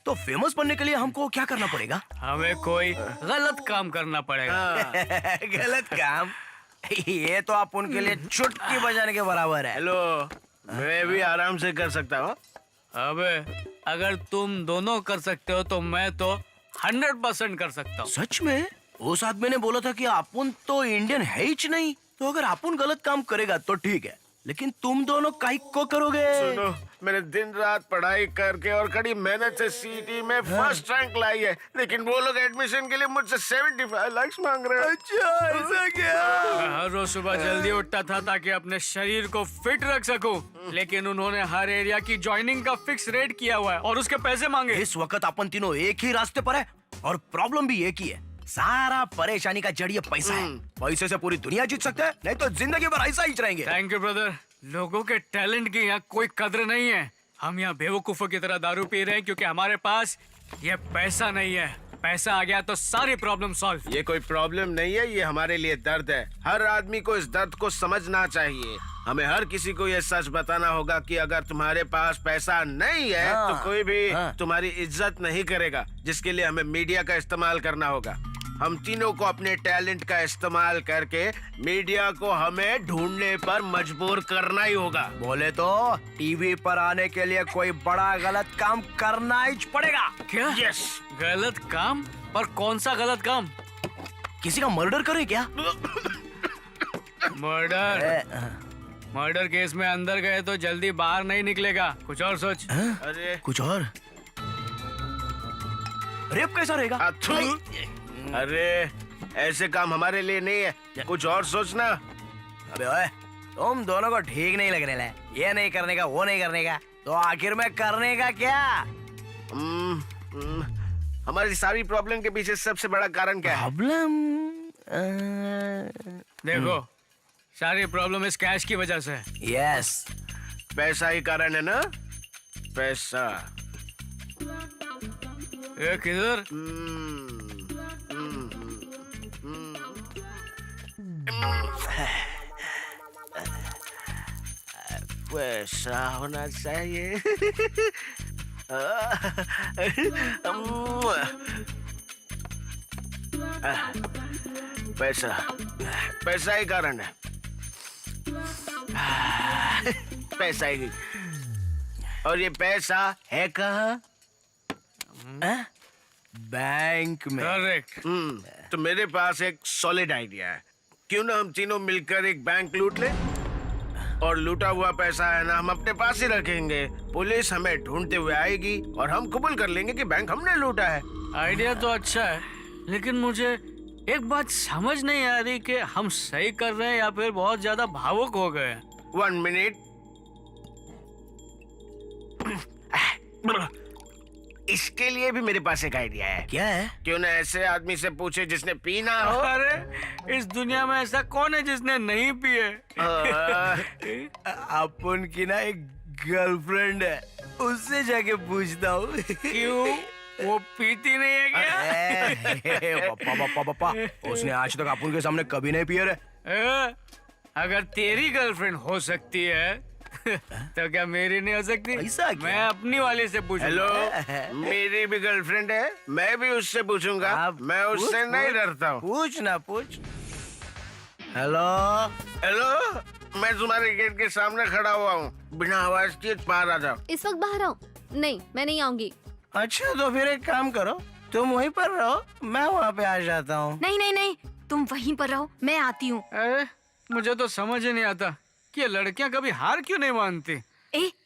तो फेमस बनने के लिए हमको क्या करना पड़ेगा?
हमें कोई गलत काम करना पड़ेगा।
गलत काम? ये तो आप उनके लिए चुटकी बजाने के बराबर है।
हेलो, मैं भी आराम से कर सकता हूँ।
अबे अगर तुम दोनों कर सकते हो तो मैं तो 100% कर सकता हूँ।
सच में? उस आदमी ने बोला था कि अपन तो इंडियन है ही नहीं, तो अगर अपन गलत काम करेगा तो ठीक है, लेकिन तुम दोनों काहे को करोगे?
सुनो, मैंने दिन रात पढ़ाई करके और कड़ी मेहनत से सीटी में फर्स्ट रैंक लाई है, लेकिन वो लोग एडमिशन के लिए मुझसे 75 लाख मांग रहे हैं।
अच्छा, ऐसा क्या?
मैं हर रोज सुबह जल्दी उठता था ताकि अपने शरीर को फिट रख सकूं, लेकिन उन्होंने हर एरिया की ज्वाइनिंग का फिक्स रेट किया हुआ है और उसके पैसे मांगे।
इस वक्त अपन तीनों एक ही रास्ते पर है और प्रॉब्लम भी एक ही है। सारा परेशानी का जड़ ये पैसा है। पैसे से पूरी दुनिया जीत सकते हैं, नहीं तो जिंदगी भर ऐसा ही रहेंगे।
Thank you brother. लोगों के टैलेंट की यहाँ कोई कद्र नहीं है। हम यहाँ बेवकूफों की तरह दारू पी रहे हैं क्योंकि हमारे पास ये पैसा नहीं है। पैसा आ गया तो सारी प्रॉब्लम सॉल्व।
ये कोई प्रॉब्लम नहीं है, ये हमारे लिए दर्द है। हर आदमी को इस दर्द को समझना चाहिए। हमें हर किसी को ये सच बताना होगा कि अगर तुम्हारे पास पैसा नहीं है तो कोई भी तुम्हारी इज्जत नहीं करेगा, जिसके लिए हमें मीडिया का इस्तेमाल करना होगा। हम तीनों को अपने टैलेंट का इस्तेमाल करके मीडिया को हमें ढूंढने पर मजबूर करना ही होगा।
बोले तो टीवी पर आने के लिए कोई बड़ा गलत काम करना ही पड़ेगा।
क्या?
यस।
गलत काम? पर कौन सा गलत काम?
किसी का मर्डर करें क्या?
मर्डर केस में अंदर गए तो जल्दी बाहर नहीं निकलेगा। कुछ और सोच।
अरे
कुछ और? रेप कैसा रहेगा?
अरे ऐसे काम हमारे लिए नहीं है, कुछ और सोचना।
अबे ओए, तुम दोनों को ठीक नहीं लग रहा है। ये नहीं करने का, वो नहीं करने का, तो आखिर में करने का क्या?
हमारी सारी प्रॉब्लम के पीछे सबसे बड़ा कारण क्या है?
प्रॉब्लम?
देखो, सारी प्रॉब्लम इस कैश की वजह से।
यस,
पैसा ही कारण है ना? पैसा।
ये किधर?
पैसा होना चाहिए। पैसा, पैसा ही कारण है। पैसा ही। और ये पैसा है कहाँ?
बैंक में।
करेक्ट।
तो मेरे पास एक सॉलिड आइडिया है। क्यों ना हम तीनों मिलकर एक बैंक लूट ले, और लूटा हुआ पैसा है ना हम अपने पास ही रखेंगे। पुलिस हमें ढूंढते हुए आएगी और हम कबूल कर लेंगे कि बैंक हमने लूटा है।
आइडिया तो अच्छा है, लेकिन मुझे एक बात समझ नहीं आ रही कि हम सही कर रहे हैं या फिर बहुत ज्यादा भावुक हो गए।
1 मिनट। इसके लिए भी मेरे पास एक आइडिया है।
क्या है?
क्यों ना ऐसे आदमी से पूछे जिसने पीना हो।
अरे इस दुनिया में ऐसा कौन है जिसने नहीं पिए?
अपन की ना एक गर्लफ्रेंड है, उससे जाके पूछता हूँ।
क्यों? वो पीती नहीं है क्या?
पापा, उसने आज तक अपन के सामने कभी नहीं पिया रे।
अगर तेरी गर्लफ्रेंड हो सकती है तो क्या मेरी नहीं हो सकती?
ऐसा क्या?
मैं अपनी वाली से पूछूंगा।
हेलो, मेरी भी गर्लफ्रेंड है, मैं भी उससे पूछूंगा। मैं उससे नहीं डरता हूँ।
पूछ ना पूछ। हेलो
हेलो, मैं तुम्हारे गेट के सामने खड़ा हुआ हूँ, बिना आवाज किए बाहर आ जाओ।
इस वक्त बाहर आओ। नहीं, मैं नहीं आऊंगी।
अच्छा, तो फिर एक काम करो, तुम वहीं पर रहो, मैं वहाँ पे आ जाता हूँ।
नहीं नहीं नहीं, तुम वहीं पर रहो, मैं आती हूँ।
मुझे तो समझ ही नहीं आता कि ये लड़कियां कभी हार क्यों नहीं मानती।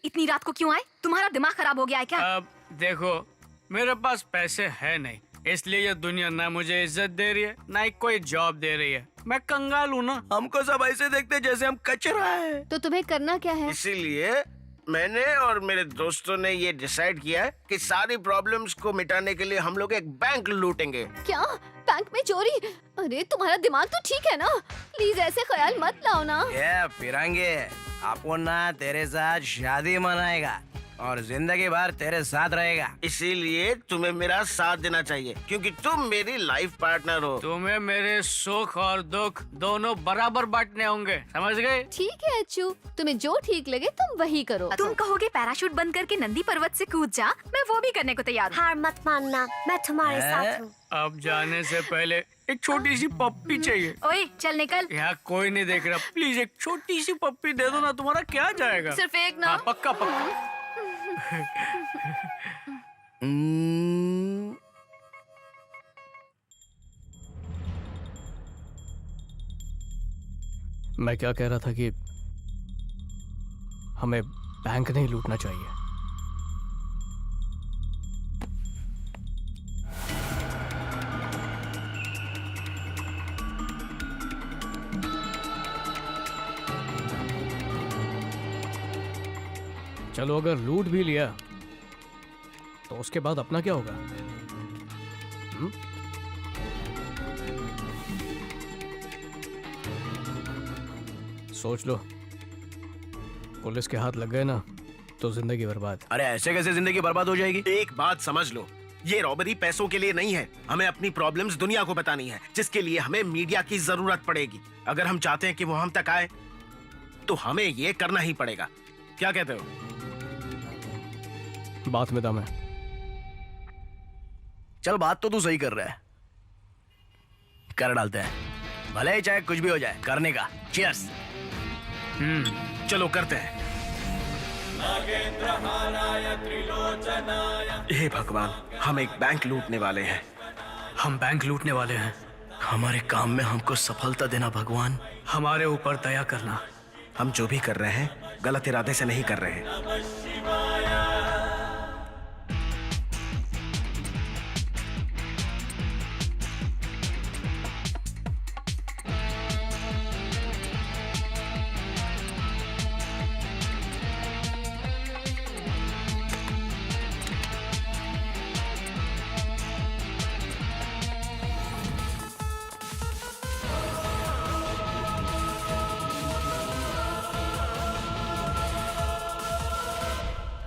इतनी रात को क्यों आए? तुम्हारा दिमाग खराब हो गया है क्या?
अब देखो, मेरे पास पैसे है नहीं, इसलिए ये दुनिया ना मुझे इज्जत दे रही है ना ही कोई जॉब दे रही है। मैं कंगाल हूँ ना।
हमको सब ऐसे देखते जैसे हम कचरा है।
तो तुम्हें करना क्या है?
इसीलिए मैंने और मेरे दोस्तों ने ये डिसाइड किया है कि सारी प्रॉब्लम्स को मिटाने के लिए हम लोग एक बैंक लूटेंगे।
क्या बैंक में चोरी? अरे तुम्हारा दिमाग तो ठीक है ना? प्लीज ऐसे ख्याल मत लाओ ना।
ये फिरंगे आपको ना तेरे साथ शादी मनाएगा और जिंदगी भर तेरे साथ रहेगा।
इसीलिए तुम्हें मेरा साथ देना चाहिए क्योंकि तुम मेरी लाइफ पार्टनर हो।
तुम्हें मेरे सुख और दुख दोनों बराबर बांटने होंगे, समझ गए?
ठीक है अच्छू, तुम्हें जो ठीक लगे तुम वही करो।
तुम कहोगे पैराशूट बंद करके नंदी पर्वत से कूद जा, मैं वो भी करने को तैयार हूँ।
हार मत मानना, मैं तुम्हारे साथ हूँ।
अब जाने से पहले एक छोटी सी पप्पी चाहिए।
ओए चल निकल।
यहाँ कोई नहीं देख रहा, प्लीज एक छोटी सी पप्पी दे दो ना, तुम्हारा क्या जाएगा?
सिर्फ एक ना।
हाँ, पक्का पक्का।
मैं क्या कह रहा था कि हमें बैंक नहीं लूटना चाहिए। चलो अगर लूट भी लिया तो उसके बाद अपना क्या होगा? सोच लो, पुलिस के हाथ लग गए ना तो जिंदगी बर्बाद।
अरे ऐसे कैसे जिंदगी बर्बाद हो जाएगी?
एक बात समझ लो, ये रॉबरी पैसों के लिए नहीं है। हमें अपनी प्रॉब्लम्स दुनिया को बतानी है, जिसके लिए हमें मीडिया की जरूरत पड़ेगी। अगर हम चाहते हैं कि वो हम तक आए तो हमें ये करना ही पड़ेगा। क्या कहते हो?
बात में दम है।
चल बात तो तू सही कर रहा है, कर डालते हैं, भले ही चाहे कुछ भी हो जाए, करने का। चीयर्स।
चलो करते हैं। हे भगवान, हम एक बैंक लूटने वाले हैं।
हम बैंक लूटने वाले हैं।
हमारे काम में हमको सफलता देना भगवान।
हमारे ऊपर दया करना।
हम जो भी कर रहे हैं गलत इरादे से नहीं कर रहे हैं।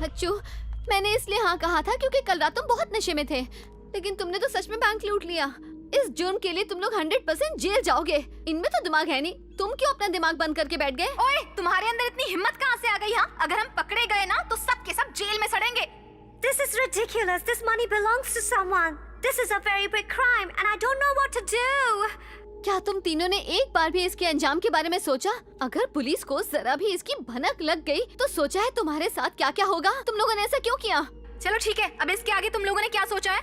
अच्छू, मैंने इसलिए हाँ कहा था क्योंकि कल रात तुम बहुत नशे में थे, लेकिन तुमने तो सच में बैंक लूट लिया। इस जुर्म के लिए तुम लोग 100% जेल जाओगे। इनमें तो दिमाग है नहीं, तुम क्यों अपना दिमाग बंद करके बैठ गए?
ओए, तुम्हारे अंदर इतनी हिम्मत कहाँ से आ गई? हाँ, अगर हम पकड़े गए ना तो सब के सब जेल में सड़ेंगे।
This is ridiculous. This money belongs to someone. This is a very big crime and I don't know what to do.
क्या तुम तीनों ने एक बार भी इसके अंजाम के बारे में सोचा? अगर पुलिस को जरा भी इसकी भनक लग गई तो सोचा है तुम्हारे साथ क्या क्या होगा? तुम लोगों ने ऐसा क्यों किया?
चलो ठीक है, अब इसके आगे तुम लोगों ने क्या सोचा है?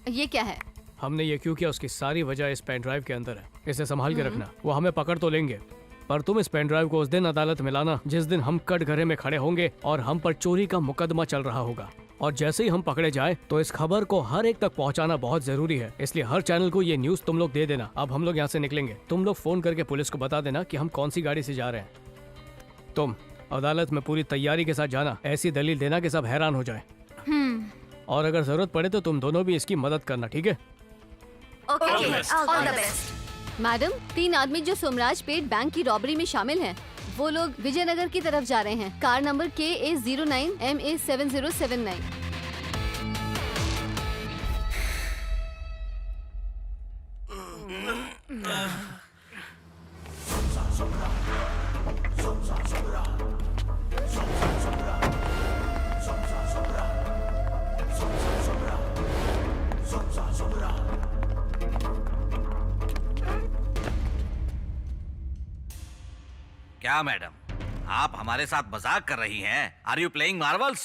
ये क्या है?
हमने ये क्यों किया उसकी सारी वजह इस पेन ड्राइव के अंदर है। इसे संभाल के रखना, वो हमें पकड़ तो लेंगे पर तुम इस पेन ड्राइव को उस दिन अदालत में लाना जिस दिन हम कटघरे में खड़े होंगे और हम पर चोरी का मुकदमा चल रहा होगा। और जैसे ही हम पकड़े जाए तो इस खबर को हर एक तक पहुंचाना बहुत जरूरी है, इसलिए हर चैनल को ये न्यूज तुम लोग दे देना। अब हम लोग यहाँ से निकलेंगे, तुम लोग फोन करके पुलिस को बता देना कि हम कौन सी गाड़ी से जा रहे हैं। तुम अदालत में पूरी तैयारी के साथ जाना, ऐसी दलील देना कि सब हैरान हो जाए। और अगर जरूरत पड़े तो तुम दोनों भी इसकी मदद करना, ठीक है?
Okay, all the best.
Madam, 3 आदमी जो सोमराज पेट बैंक की रॉबरी में शामिल हैं, वो लोग विजयनगर की तरफ जा रहे हैं। Car number KA09 MA7079।
क्या मैडम, आप हमारे साथ मजाक कर रही हैं? Are you playing Marvels?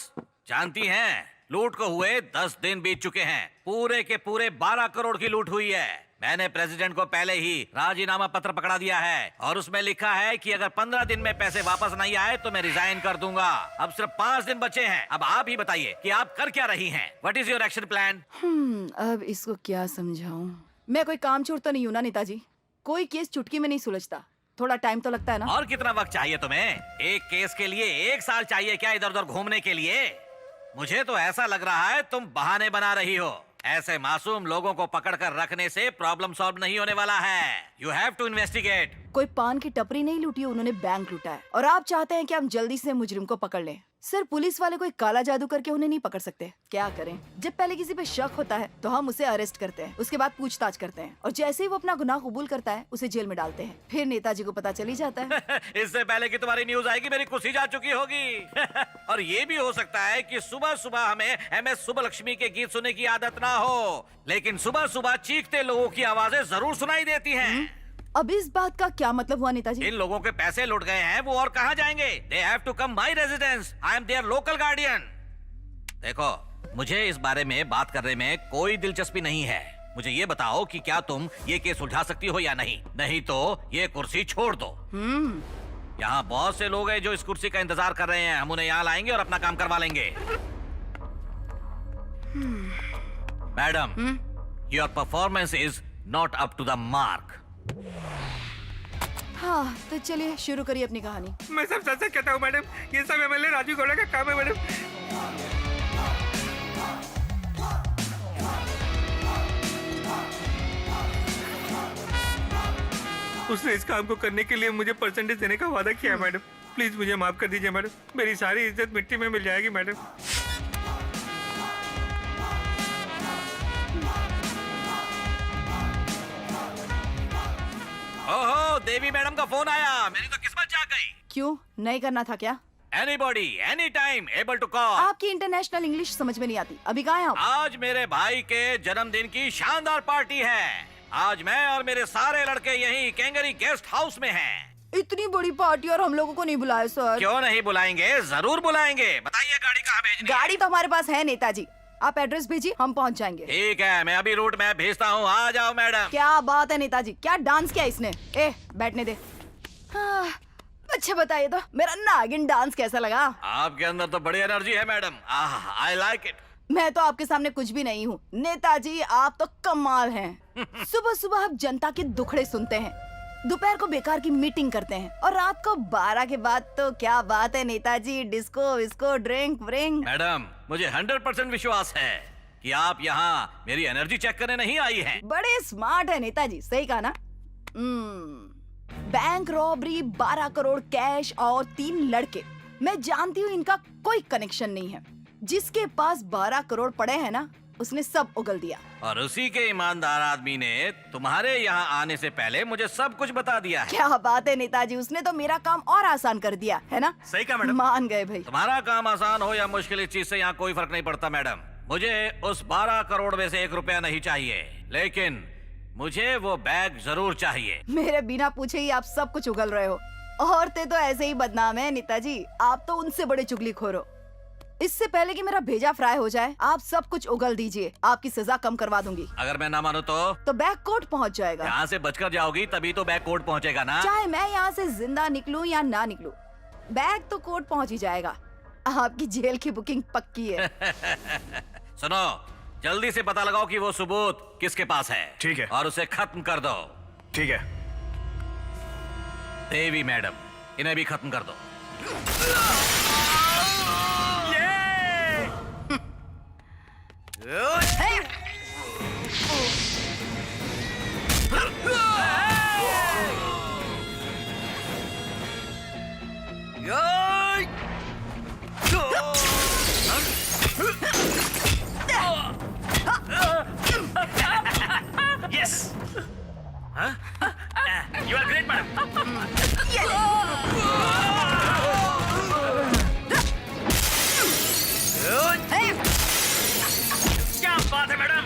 जानती हैं, लूट को हुए 10 दिन बीत चुके हैं। पूरे के पूरे 12 करोड़ की लूट हुई है। मैंने प्रेसिडेंट को पहले ही राजीनामा पत्र पकड़ा दिया है और उसमें लिखा है कि अगर 15 दिन में पैसे वापस नहीं आए तो मैं रिजाइन कर दूंगा। अब सिर्फ 5 दिन बचे हैं। अब आप ही बताइए कि आप कर क्या रही हैं? What is your action plan?
अब इसको क्या समझाऊं? मैं कोई काम चोर तो नहीं हूं ना नेताजी। कोई केस चुटकी में नहीं सुलझता, थोड़ा टाइम तो लगता है ना।
और कितना वक्त चाहिए तुम्हें? एक केस के लिए 1 साल चाहिए क्या इधर उधर घूमने के लिए? मुझे तो ऐसा लग रहा है तुम बहाने बना रही हो। ऐसे मासूम लोगों को पकड़कर रखने से प्रॉब्लम सॉल्व नहीं होने वाला है। You have to investigate.
कोई पान की टपरी नहीं लूटी, उन्होंने बैंक लूटा है और आप चाहते हैं कि हम जल्दी से मुजरिम को पकड़ लें। सर, पुलिस वाले कोई काला जादू करके उन्हें नहीं पकड़ सकते। क्या करें? जब पहले किसी पे शक होता है तो हम उसे अरेस्ट करते हैं, उसके बाद पूछताछ करते हैं और जैसे ही वो अपना गुनाह कबूल करता है उसे जेल में डालते हैं। फिर नेताजी को पता चल ही जाता है।
इससे पहले कि तुम्हारी न्यूज आएगी मेरी कुर्सी जा चुकी होगी। और ये भी हो सकता है कि सुबह सुबह हमें MS सुब्बलक्ष्मी के गीत सुनने की आदत ना हो, लेकिन सुबह सुबह चीखते लोगों की आवाजें जरूर सुनाई देती हैं।
अब इस बात का क्या मतलब हुआ नेताजी?
इन लोगों के पैसे लुट गए हैं, वो और कहाँ जाएंगे? They have to come my residence. I am their local guardian. देखो, मुझे इस बारे में बात करने में कोई दिलचस्पी नहीं है। मुझे ये बताओ कि क्या तुम ये केस सुलझा सकती हो या नहीं? नहीं तो ये कुर्सी छोड़ दो। यहाँ बहुत से लोग हैं जो इस कुर्सी का इंतजार कर रहे हैं। हम उन्हें यहाँ लाएंगे और अपना काम करवा लेंगे। Madam, your performance is not up to the mark.
हाँ, तो चलिए शुरू करिए अपनी कहानी।
मैं सब सच सच कहता हूँ मैडम, ये सब MLA राजू गौड़ा का काम है मैडम। उसने इस काम को करने के लिए मुझे परसेंटेज देने का वादा किया है मैडम। प्लीज मुझे माफ कर दीजिए मैडम, मेरी सारी इज्जत मिट्टी में मिल जाएगी मैडम।
ओहो, देवी मैडम का फोन आया। मेरी तो किस्मत जाग गई।
क्यों, नहीं करना था क्या?
Anybody, anytime, able to call.
आपकी इंटरनेशनल इंग्लिश समझ में नहीं आती। अभी कहाँ हैं आप?
आज मेरे भाई के जन्मदिन की शानदार पार्टी है। आज मैं और मेरे सारे लड़के यहीं कैंगरी गेस्ट हाउस में हैं।
इतनी बड़ी पार्टी और हम लोगों को नहीं बुलाया सर।
क्यों नहीं बुलाएंगे? जरूर बुलाएंगे। बताइए गाड़ी कहाँ भेजनी है?
गाड़ी तो हमारे पास है नेताजी, आप एड्रेस भेजिए, हम पहुंच जाएंगे।
ठीक है, मैं अभी रूट मैप भेजता हूँ। आ जाओ मैडम।
क्या बात है नेताजी, क्या डांस किया इसने। ए, बैठने दे। हाँ, अच्छा बताइए तो मेरा नागिन डांस कैसा लगा?
आपके अंदर तो बड़ी एनर्जी है मैडम। I like it.
मैं तो आपके सामने कुछ भी नहीं हूँ नेताजी, आप तो कमाल हैं। सुबह सुबह आप जनता के दुखड़े सुनते हैं, दोपहर को बेकार की मीटिंग करते हैं और रात को 12 के बाद तो क्या बात है नेताजी, डिस्को विस्को ड्रिंक व्रिंक।
मैडम, मुझे 100% विश्वास है कि आप यहाँ मेरी एनर्जी चेक करने नहीं आई हैं।
बड़े स्मार्ट है नेताजी, सही कहा ना। बैंक रॉबरी, 12 करोड़ कैश और 3 लड़के। मैं जानती हूँ इनका कोई कनेक्शन नहीं है। जिसके पास 12 करोड़ पड़े हैं ना, उसने सब उगल दिया।
और उसी के ईमानदार आदमी ने तुम्हारे यहाँ आने से पहले मुझे सब कुछ बता दिया है।
क्या बात है नेताजी, उसने तो मेरा काम और आसान कर दिया है ना।
सही कहा मैडम।
मान गए भाई।
तुम्हारा काम आसान हो या मुश्किल, इस चीज से यहाँ कोई फर्क नहीं पड़ता मैडम। मुझे उस 12 करोड़ में से 1 रुपया नहीं चाहिए, लेकिन मुझे वो बैग जरूर चाहिए।
मेरे बिना पूछे ही आप सब कुछ उगल रहे हो। औरतें तो ऐसे ही बदनाम है नेताजी, आप तो उनसे बड़े चुगलीखोर हो। इससे पहले कि मेरा भेजा फ्राई हो जाए, आप सब कुछ उगल दीजिए, आपकी सजा कम करवा दूंगी।
अगर मैं ना मानू तो
बैग कोर्ट पहुंच जाएगा।
यहाँ से बचकर जाओगी तभी तो बैग कोर्ट पहुँचेगा ना।
चाहे मैं यहाँ से जिंदा निकलूं या ना निकलूं, बैग तो कोर्ट पहुंच ही जाएगा। आपकी जेल की बुकिंग पक्की है।
सुनो, जल्दी से पता लगाओ कि वो सबूत किसके पास है।
ठीक है।
और उसे खत्म कर दो।
ठीक है।
देवी मैडम, इन्हें भी खत्म कर दो।
Yes. Huh? You are great, madam. क्या बात है मैडम।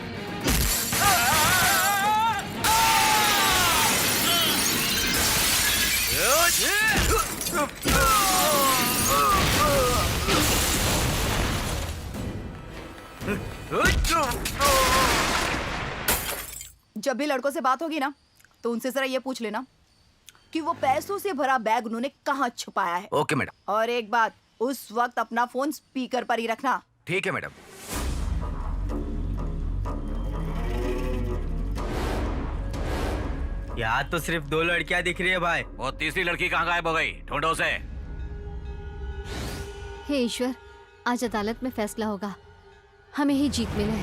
जब भी लड़कों से बात होगी ना तो उनसे जरा ये पूछ लेना कि वो पैसों से भरा बैग उन्होंने कहाँ छुपाया है।
Okay madam.
और एक बात, उस वक्त अपना फोन स्पीकर पर ही रखना।
ठीक है मैडम।
यहाँ तो सिर्फ 2 लड़कियाँ दिख रही है भाई।
वो तीसरी लड़की कहाँ गायब हो गई? ढूंढो उसे।
हे ईश्वर, आज अदालत में फैसला होगा, हमें ही जीत मिले।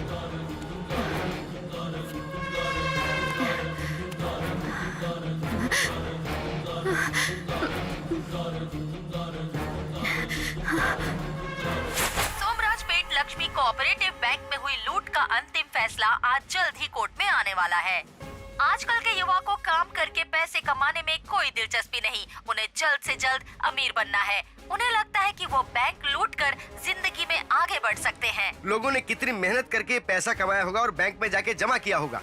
सोमराजपेट लक्ष्मी कोऑपरेटिव बैंक में हुई लूट का अंतिम फैसला आज जल्द ही कोर्ट में आने वाला है। आजकल के युवा को काम करके पैसे कमाने में कोई दिलचस्पी नहीं, उन्हें जल्द से जल्द अमीर बनना है। उन्हें लगता है कि वो बैंक लूटकर जिंदगी में आगे बढ़ सकते हैं।
लोगों ने कितनी मेहनत करके पैसा कमाया होगा और बैंक में जाके जमा किया होगा।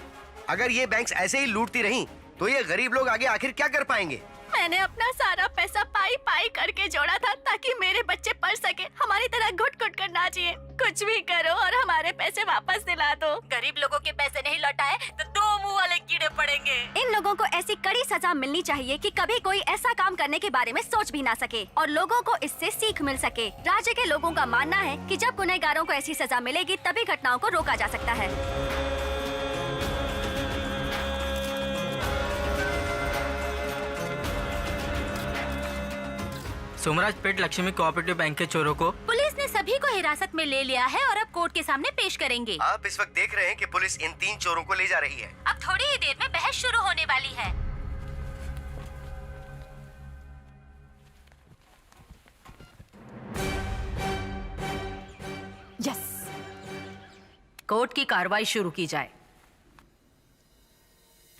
अगर ये बैंक्स ऐसे ही लूटती रहीं, तो ये गरीब लोग आगे आखिर क्या कर पाएंगे?
मैंने अपना सारा पैसा पाई पाई करके जोड़ा था ताकि मेरे बच्चे पढ़ सके, हमारी तरह घुट घुट कर ना जिए। कुछ भी करो और हमारे पैसे वापस दिला दो।
गरीब लोगों के पैसे नहीं लौटाए तो 2 मुंह वाले कीड़े पड़ेंगे।
इन लोगों को ऐसी कड़ी सजा मिलनी चाहिए कि कभी कोई ऐसा काम करने के बारे में सोच भी ना सके और लोगों को इससे सीख मिल सके। राज्य के लोगों का मानना है कि जब गुनहगारों को ऐसी सजा मिलेगी तभी घटनाओं को रोका जा सकता है।
सोमराजपेट लक्ष्मी कोऑपरेटिव बैंक के चोरों को
पुलिस ने सभी को हिरासत में ले लिया है और अब कोर्ट के सामने पेश करेंगे।
आप इस वक्त देख रहे हैं कि पुलिस इन 3 चोरों को ले जा रही है।
अब थोड़ी ही देर में बहस शुरू होने वाली है।
यस,
कोर्ट की कार्रवाई शुरू की जाए।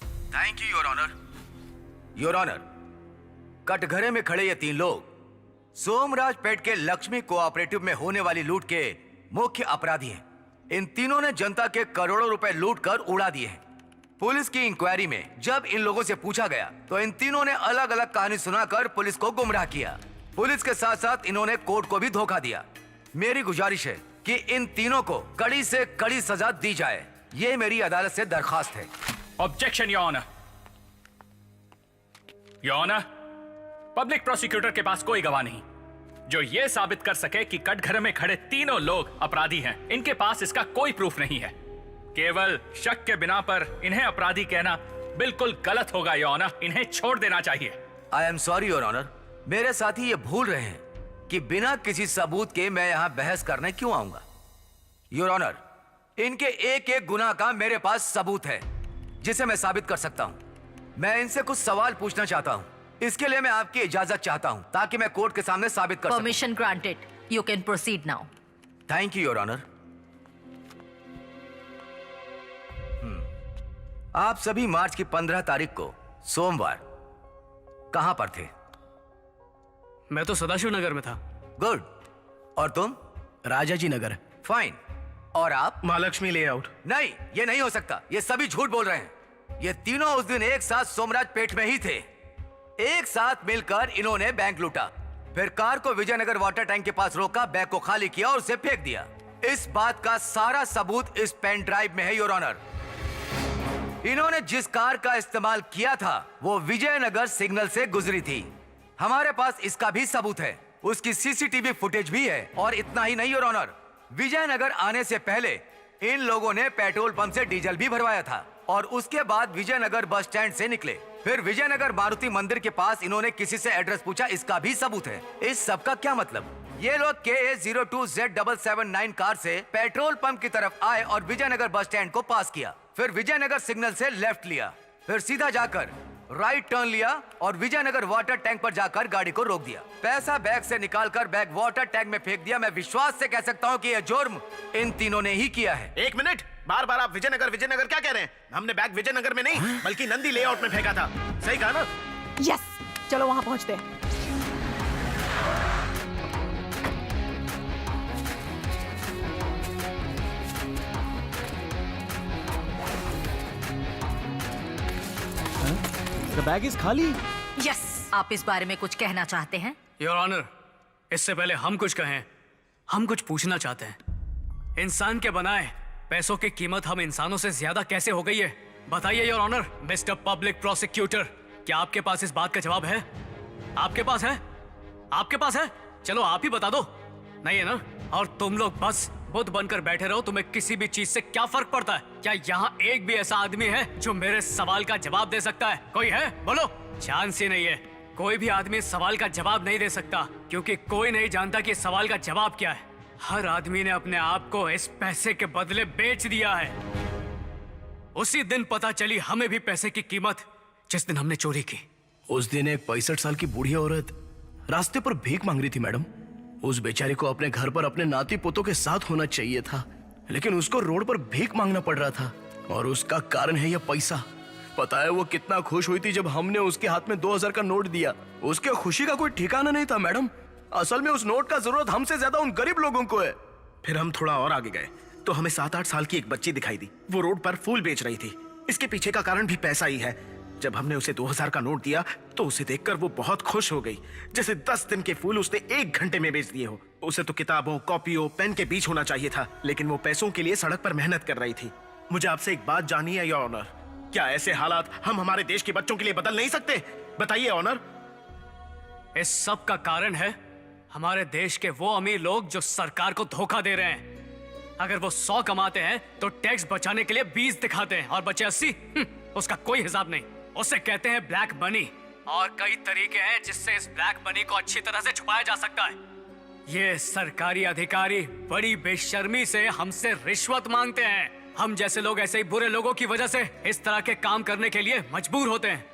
Thank you your honour. Your honour, कटघरे में खड़े ये 3 लोग सोमराजपेट के लक्ष्मी कोऑपरेटिव में होने वाली लूट के मुख्य अपराधी हैं। इन तीनों ने जनता के करोड़ों रुपए लूट कर उड़ा दिए हैं। पुलिस की इंक्वायरी में जब इन लोगों से पूछा गया तो इन तीनों ने अलग अलग कहानी सुनाकर पुलिस को गुमराह किया। पुलिस के साथ साथ इन्होंने कोर्ट को भी धोखा दिया। मेरी गुजारिश है कि इन तीनों को कड़ी से कड़ी सजा दी जाए। ये मेरी अदालत से दरखास्त है।
Objection your honour. Your honour, public prosecutor के पास कोई गवाह नहीं जो ये साबित कर सके कि कटघरे में खड़े तीनों लोग अपराधी हैं। इनके पास इसका कोई प्रूफ नहीं है। केवल शक के बिना पर इन्हें अपराधी कहना बिल्कुल गलत होगा योर ऑनर। इन्हें छोड़ देना चाहिए।
I am sorry your honour. मेरे साथी ये भूल रहे हैं कि बिना किसी सबूत के मैं यहाँ बहस करने क्यों आऊंगा। योर ऑनर, इनके एक एक गुनाह का मेरे पास सबूत है जिसे मैं साबित कर सकता हूँ। मैं इनसे कुछ सवाल पूछना चाहता हूँ। इसके लिए मैं आपकी इजाजत चाहता हूँ ताकि मैं कोर्ट के सामने साबित कर सकूं।
Permission granted. You can proceed now.
Thank you your honour. आप सभी मार्च की 15 तारीख को सोमवार कहां पर थे?
मैं तो सदाशिव नगर में था।
गुड। और तुम?
राजाजी नगर।
फाइन। और आप?
महालक्ष्मी लेआउट।
नहीं, ये नहीं हो सकता। ये सभी झूठ बोल रहे हैं। ये तीनों उस दिन एक साथ सोमराजपेट में ही थे। एक साथ मिलकर इन्होंने बैंक लूटा, फिर कार को विजयनगर वाटर टैंक के पास रोका, बैग को खाली किया और उसे फेंक दिया। इस बात का सारा सबूत इस पेन ड्राइव में है योर ऑनर। इन्होंने जिस कार का इस्तेमाल किया था वो विजयनगर सिग्नल से गुजरी थी। हमारे पास इसका भी सबूत है, उसकी सीसीटीवी फुटेज भी है। और इतना ही नहीं योर ऑनर, विजयनगर आने से पहले इन लोगों ने पेट्रोल पंप से डीजल भी भरवाया था और उसके बाद विजयनगर बस स्टैंड से निकले। फिर विजयनगर मारुति मंदिर के पास इन्होंने किसी से एड्रेस पूछा, इसका भी सबूत है। इस सब का क्या मतलब? ये लोग KA02Z779 कार से पेट्रोल पंप की तरफ आए और विजयनगर बस स्टैंड को पास किया, फिर विजयनगर सिग्नल से लेफ्ट लिया, फिर सीधा जाकर राइट टर्न लिया और विजयनगर वाटर टैंक पर जाकर गाड़ी को रोक दिया। पैसा बैग से निकालकर बैग वाटर टैंक में फेंक दिया। मैं विश्वास से कह सकता हूँ कि यह जुर्म इन तीनों ने ही किया है।
1 मिनट, बार बार आप विजयनगर विजयनगर क्या कह रहे हैं? हमने बैग विजयनगर में नहीं बल्कि नंदी लेआउट में फेंका था। सही कहा ना?
यस, चलो वहां पहुंचते हैं।
The bag is खाली।
यस, आप इस बारे में कुछ कहना चाहते हैं?
योर ऑनर, इससे पहले हम कुछ कहें, हम कुछ पूछना चाहते हैं। इंसान के बनाए पैसों की कीमत हम इंसानों से ज्यादा कैसे हो गई है? बताइए your honour, mister public prosecutor, क्या आपके पास इस बात का जवाब है? आपके पास है? आपके पास है? चलो आप ही बता दो। नहीं है ना? और तुम लोग बस बुद्ध बनकर बैठे रहो। तुम्हें किसी भी चीज से क्या फर्क पड़ता है? क्या यहाँ एक भी ऐसा आदमी है जो मेरे सवाल का जवाब दे सकता है? कोई है? बोलो। चांस ही नहीं है। कोई भी आदमी इस सवाल का जवाब नहीं दे सकता, क्योंकि कोई नहीं जानता कि इस सवाल का जवाब क्या है। हर आदमी ने अपने आप को इस पैसे के बदले बेच दिया है। उसी दिन पता चली हमें भी पैसे की कीमत, जिस दिन हमने चोरी की।
उस दिन एक 65 साल की बूढ़ी औरत रास्ते पर भीख मांग रही थी मैडम। उस बेचारी को अपने घर पर अपने नाती पोतों के साथ होना चाहिए था, लेकिन उसको रोड पर भीख मांगना पड़ रहा था, और उसका कारण है यह पैसा। पता है वो कितना खुश हुई थी जब हमने उसके हाथ में 2000 का नोट दिया। उसके खुशी का कोई ठिकाना नहीं था मैडम। असल में उस नोट का जरूरत हमसे ज्यादा उन गरीब लोगों को है।
फिर हम थोड़ा और आगे गए तो हमें 7-8 साल की एक बच्ची दिखाई दी। वो रोड पर फूल बेच रही थी। इसके पीछे का कारण भी पैसा ही है। जब हमने उसे 2000 का नोट दिया तो उसे देखकर वो बहुत खुश हो गई, जैसे 10 दिन के फूल उसने 1 घंटे में बेच दिए हो। उसे तो किताबों, कॉपियों, पेन के बीच होना चाहिए था, लेकिन वो पैसों के लिए सड़क पर मेहनत कर रही थी। मुझे आपसे एक बात जाननी है योर ऑनर, क्या ऐसे हालात हम हमारे देश के बच्चों के लिए बदल नहीं सकते? बताइए ऑनर।
इस सब का कारण है हमारे देश के वो अमीर लोग जो सरकार को धोखा दे रहे हैं। अगर वो 100 कमाते हैं तो टैक्स बचाने के लिए 20 दिखाते हैं, और बचे 80, उसका कोई हिसाब नहीं। उसे कहते हैं ब्लैक मनी, और कई तरीके हैं जिससे इस ब्लैक मनी को अच्छी तरह से छुपाया जा सकता है। ये सरकारी अधिकारी बड़ी बेशर्मी से हमसे रिश्वत मांगते हैं। हम जैसे लोग ऐसे ही बुरे लोगों की वजह से इस तरह के काम करने के लिए मजबूर होते हैं।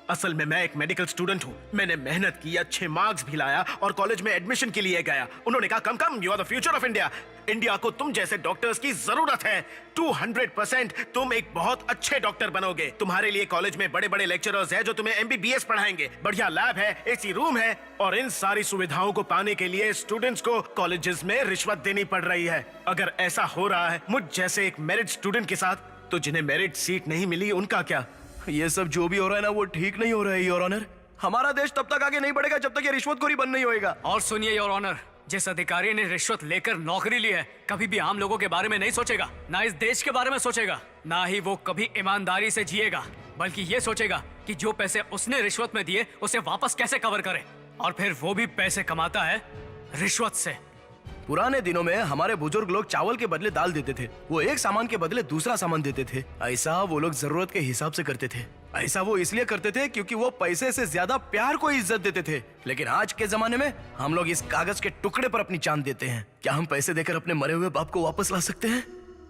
असल में मैं एक मेडिकल स्टूडेंट हूँ। मैंने मेहनत की, अच्छे मार्क्स भी लाया और कॉलेज में एडमिशन के लिए गया। उन्होंने कहा come you are the future of India. India को तुम जैसे डॉक्टर्स की जरूरत है। 200% तुम एक बहुत अच्छे डॉक्टर बनोगे। तुम्हारे लिए कॉलेज में बड़े बड़े लेक्चरर्स हैं जो तुम्हें MBBS पढ़ाएंगे। बढ़िया लैब है, AC रूम है, और इन सारी सुविधाओं को पाने के लिए स्टूडेंट्स को कॉलेजेस में रिश्वत देनी पड़ रही है। अगर ऐसा हो रहा है मुझ जैसे एक मेरिट स्टूडेंट के साथ, तो जिन्हें मेरिट सीट नहीं मिली उनका क्या?
ये सब जो भी हो रहा है ना वो ठीक नहीं हो रहा है योर ऑनर। हमारा देश तब तक आगे नहीं बढ़ेगा जब तक ये रिश्वतखोरी बंद नहीं होएगा।
और सुनिए योर ऑनर, जिस अधिकारी ने रिश्वत लेकर नौकरी ली है कभी भी आम लोगों के बारे में नहीं सोचेगा, ना इस देश के बारे में सोचेगा, ना ही वो कभी ईमानदारी से जिएगा, बल्कि ये सोचेगा कि जो पैसे उसने रिश्वत में दिए उसे वापस कैसे कवर करे। और फिर वो भी पैसे कमाता है रिश्वत से।
पुराने दिनों में हमारे बुजुर्ग लोग चावल के बदले दाल देते थे। वो एक सामान के बदले दूसरा सामान देते थे। ऐसा वो लोग जरूरत के हिसाब से करते थे। ऐसा वो इसलिए करते थे क्योंकि वो पैसे से ज्यादा प्यार को इज्जत देते थे। लेकिन आज के जमाने में हम लोग इस कागज के टुकड़े पर अपनी जान देते हैं। क्या हम पैसे देकर अपने मरे हुए बाप को वापस ला सकते हैं?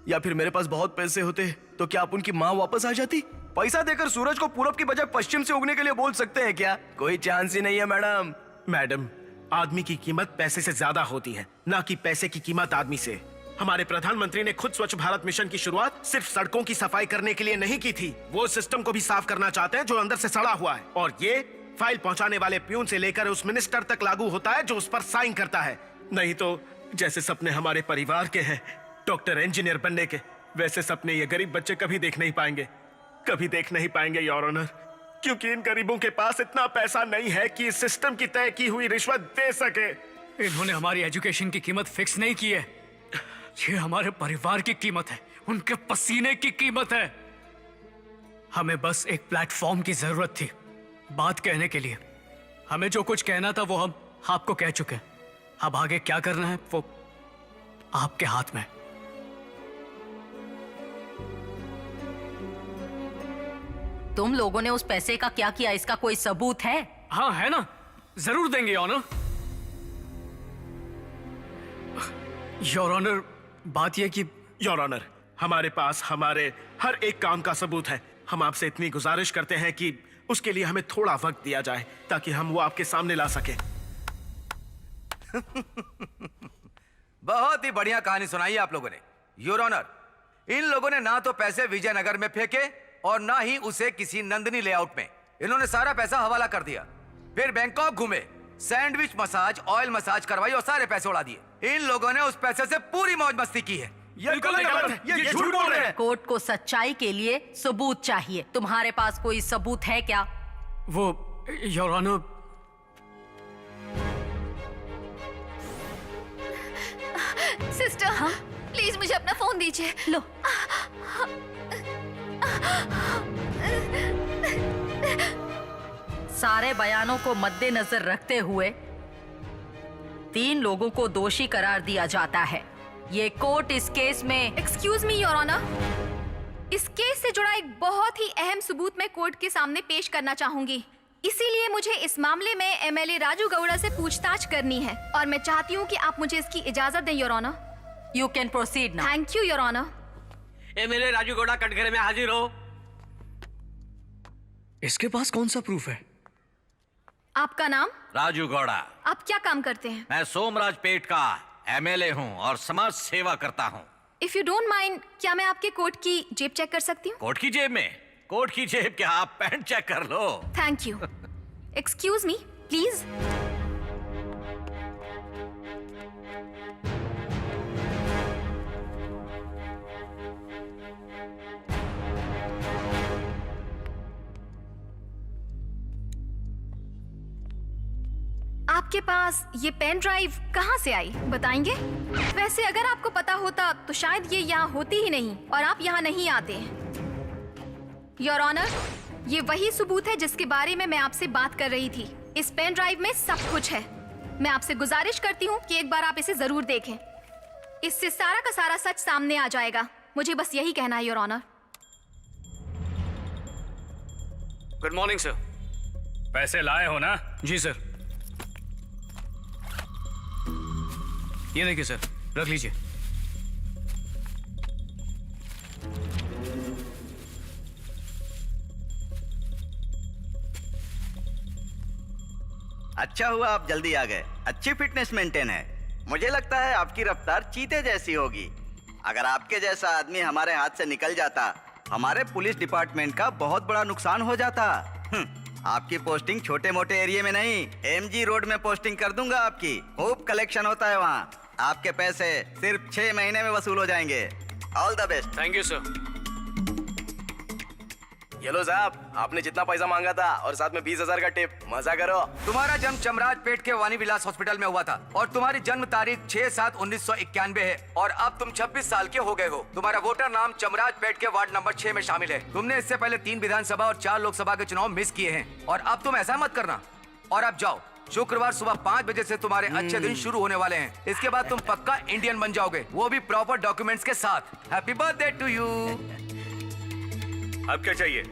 या फिर मेरे पास बहुत पैसे होते तो क्या आप उनकी माँ वापस आ जाती? पैसा देकर सूरज को पूरब की बजाय पश्चिम से उगने के लिए बोल सकते हैं क्या? कोई चांस ही नहीं है मैडम।
मैडम, आदमी की कीमत पैसे से ज्यादा होती है, ना कि पैसे की कीमत आदमी से। हमारे प्रधानमंत्री ने खुद स्वच्छ भारत मिशन की शुरुआत सिर्फ सड़कों की सफाई करने के लिए नहीं की थी। वो सिस्टम को भी साफ करना चाहते हैं जो अंदर से सड़ा हुआ है, और ये फाइल पहुंचाने वाले प्यून से लेकर उस मिनिस्टर तक लागू होता है जो उस पर साइन करता है। नहीं तो जैसे सपने हमारे परिवार के हैं डॉक्टर, इंजीनियर बनने के, वैसे सपने ये गरीब बच्चे कभी देख नहीं पाएंगे, कभी देख नहीं पाएंगे योर ऑनर, क्योंकि इन गरीबों के पास इतना पैसा नहीं है कि इस सिस्टम की तय की हुई रिश्वत दे सके।
इन्होंने हमारी एजुकेशन की कीमत फिक्स नहीं की है। ये हमारे परिवार की कीमत है, उनके पसीने की कीमत है। हमें बस एक प्लेटफॉर्म की जरूरत थी बात कहने के लिए। हमें जो कुछ कहना था वो हम आपको कह चुके हैं। अब आगे क्या करना है वो आपके हाथ में।
तुम लोगों ने उस पैसे का क्या किया, इसका कोई सबूत है?
हाँ है ना, जरूर देंगे ऑनर। योर ऑनर, बात यह कि
योर ऑनर, हमारे पास हमारे हर एक काम का सबूत है। हम आपसे इतनी गुजारिश करते हैं कि उसके लिए हमें थोड़ा वक्त दिया जाए ताकि हम वो आपके सामने ला सके।
बहुत ही बढ़िया कहानी सुनाई आप लोगों ने योर ऑनर। इन लोगों ने ना तो पैसे विजयनगर में फेंके और ना ही उसे किसी नंदनी लेआउट में। इन्होंने सारा पैसा हवाला कर दिया, फिर बैंकॉक घूमे, सैंडविच मसाज, ऑयल मसाज करवाई और सारे पैसे उड़ा दिए। इन लोगों ने उस पैसे से पूरी मौज मस्ती की है।
ये गलत है, ये झूठ बोल रहे हैं।
कोर्ट को सच्चाई के लिए सबूत चाहिए। तुम्हारे पास कोई सबूत है क्या?
वो योर ऑनर,
सिस्टर, प्लीज मुझे अपना फोन दीजिए।
लो।
सारे बयानों को मद्देनजर रखते हुए 3 लोगों को दोषी करार दिया जाता है। ये कोर्ट इस केस में
एक्सक्यूज मी योर ऑनर, इस केस से जुड़ा एक बहुत ही अहम सबूत मैं कोर्ट के सामने पेश करना चाहूंगी। इसीलिए मुझे इस मामले में एमएलए राजू गौड़ा से पूछताछ करनी है और मैं चाहती हूँ कि आप मुझे इसकी इजाजत दें your honour.
You can proceed now.
Thank you your honour.
MLA Raju Gowda कटघरे में हाजिर हो।
इसके पास कौन सा प्रूफ है?
आपका नाम?
राजू गौड़ा।
आप क्या काम करते हैं?
मैं सोमराज पेट का एमएलए हूँ और समाज सेवा करता हूँ।
इफ यू डोंट माइंड, क्या मैं आपके कोट की जेब चेक कर सकती हूँ?
कोट की जेब में? कोट की जेब क्या, आप पैंट चेक कर लो।
Thank you. Excuse me please. आपके पास ये पेन ड्राइव कहाँ से आई, बताएंगे? वैसे अगर आपको पता होता तो शायद ये यहाँ होती ही नहीं और आप यहाँ नहीं आते। योर ऑनर, ये वही सबूत है जिसके बारे में मैं आपसे बात कर रही थी। इस पेन ड्राइव में सब कुछ है। मैं आपसे गुजारिश करती हूँ कि एक बार आप इसे जरूर देखें। इससे सारा का सारा सच सामने आ जाएगा। मुझे बस यही कहना है your honour.
Good morning sir. पैसे लाए हो ना?
जी सर। ये देखिए सर, रख लीजिए।
अच्छा हुआ आप जल्दी आ गए। अच्छी फिटनेस मेंटेन है। मुझे लगता है आपकी रफ्तार चीते जैसी होगी। अगर आपके जैसा आदमी हमारे हाथ से निकल जाता, हमारे पुलिस डिपार्टमेंट का बहुत बड़ा नुकसान हो जाता। आपकी पोस्टिंग छोटे मोटे एरिया में नहीं, एमजी रोड में पोस्टिंग कर दूंगा आपकी। खूब कलेक्शन होता है वहाँ। आपके पैसे सिर्फ 6 महीने में वसूल हो जाएंगे। All the best.
Thank you sir.
ये लो साहब, आपने जितना पैसा मांगा था और साथ में 20,000 का टिप। मजा करो।
तुम्हारा जन्म चमराज पेट के वानी विलास हॉस्पिटल में हुआ था और तुम्हारी जन्म तारीख 6/7/1991 है और अब तुम 26 साल के हो गए हो। तुम्हारा वोटर नाम चमराज पेट के वार्ड नंबर 6 में शामिल है। तुमने इससे पहले 3 विधानसभा और 4 लोकसभा के चुनाव मिस किए हैं और अब तुम ऐसा मत करना। और अब जाओ, शुक्रवार सुबह 5 बजे से तुम्हारे अच्छे दिन शुरू होने वाले हैं। इसके बाद तुम पक्का इंडियन बन जाओगे, वो भी प्रॉपर डॉक्यूमेंट्स के साथ। Happy birthday to you.
अब क्या चाहिए?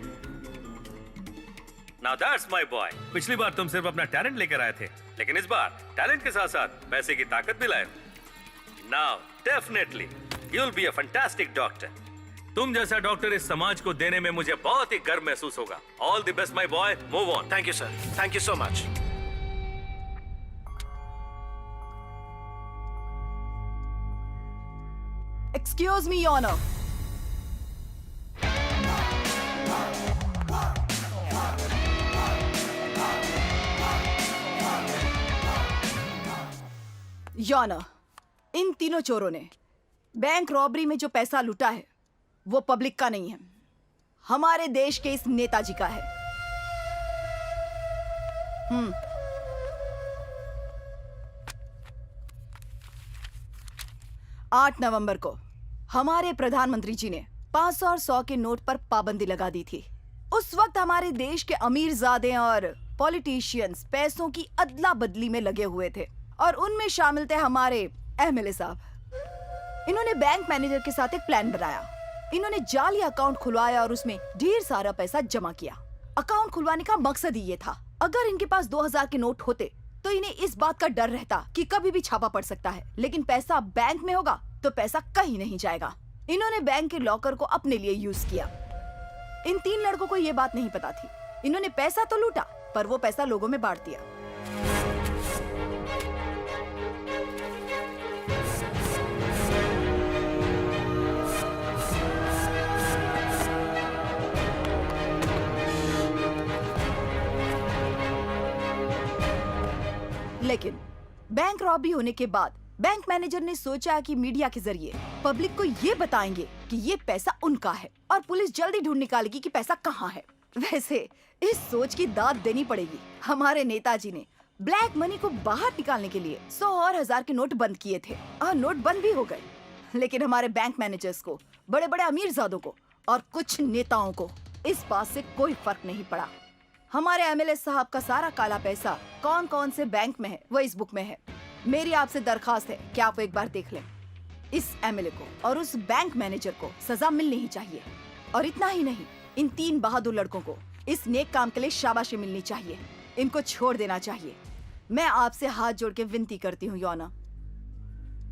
Now that's my boy. पिछली बार तुम सिर्फ अपना टैलेंट लेकर आए थे, लेकिन इस बार टैलेंट के साथ साथ पैसे की ताकत भी लाए। Now definitely you'll be a fantastic doctor. तुम जैसा डॉक्टर इस समाज को देने में मुझे बहुत ही गर्व महसूस होगा। All the best my boy. Move on.
Thank you sir. Thank you so much.
Excuse me your honour. Your, इन तीनों चोरों ने बैंक रॉबरी में जो पैसा लूटा है वो पब्लिक का नहीं है, हमारे देश के इस नेताजी का है। 8 नवंबर को हमारे प्रधानमंत्री जी ने 500 और 100 के नोट पर पाबंदी लगा दी थी। उस वक्त हमारे देश के अमीरजादे और पॉलिटिशियंस पैसों की अदला बदली में लगे हुए थे और उनमें शामिल थे हमारे एमएलए साहब। इन्होंने बैंक मैनेजर के साथ एक प्लान बनाया। इन्होंने जाली अकाउंट खुलवाया और उसमें ढेर सारा पैसा जमा किया। अकाउंट खुलवाने का मकसद ही ये था, अगर इनके पास 2000 के नोट होते तो इन्हें इस बात का डर रहता कि कभी भी छापा पड़ सकता है, लेकिन पैसा बैंक में होगा तो पैसा कहीं नहीं जाएगा। इन्होंने बैंक के लॉकर को अपने लिए यूज किया। इन 3 लड़कों को ये बात नहीं पता थी। इन्होंने पैसा तो लूटा पर वो पैसा लोगों में बांट दिया। लेकिन बैंक रॉबरी होने के बाद बैंक मैनेजर ने सोचा कि मीडिया के जरिए पब्लिक को ये बताएंगे कि ये पैसा उनका है और पुलिस जल्दी ढूंढ निकालेगी कि पैसा कहाँ है। वैसे इस सोच की दाद देनी पड़ेगी। हमारे नेताजी ने ब्लैक मनी को बाहर निकालने के लिए 100 और 1000 के नोट बंद किए थे और नोट बंद भी हो गए। लेकिन हमारे बैंक मैनेजर्स को, बड़े बड़े अमीरजादों को और कुछ नेताओं को इस बात से कोई फर्क नहीं पड़ा। हमारे एमएलए साहब का सारा काला पैसा कौन कौन से बैंक में है वो इस बुक में है। मेरी आपसे दरखास्त है कि आप एक बार देख लें। इस एमएलए को और उस बैंक मैनेजर को सजा मिलनी ही चाहिए। और इतना ही नहीं, इन 3 बहादुर लड़कों को इस नेक काम के लिए शाबाशी मिलनी चाहिए। इनको छोड़ देना चाहिए। मैं आपसे हाथ जोड़ के विनती करती हूँ योना।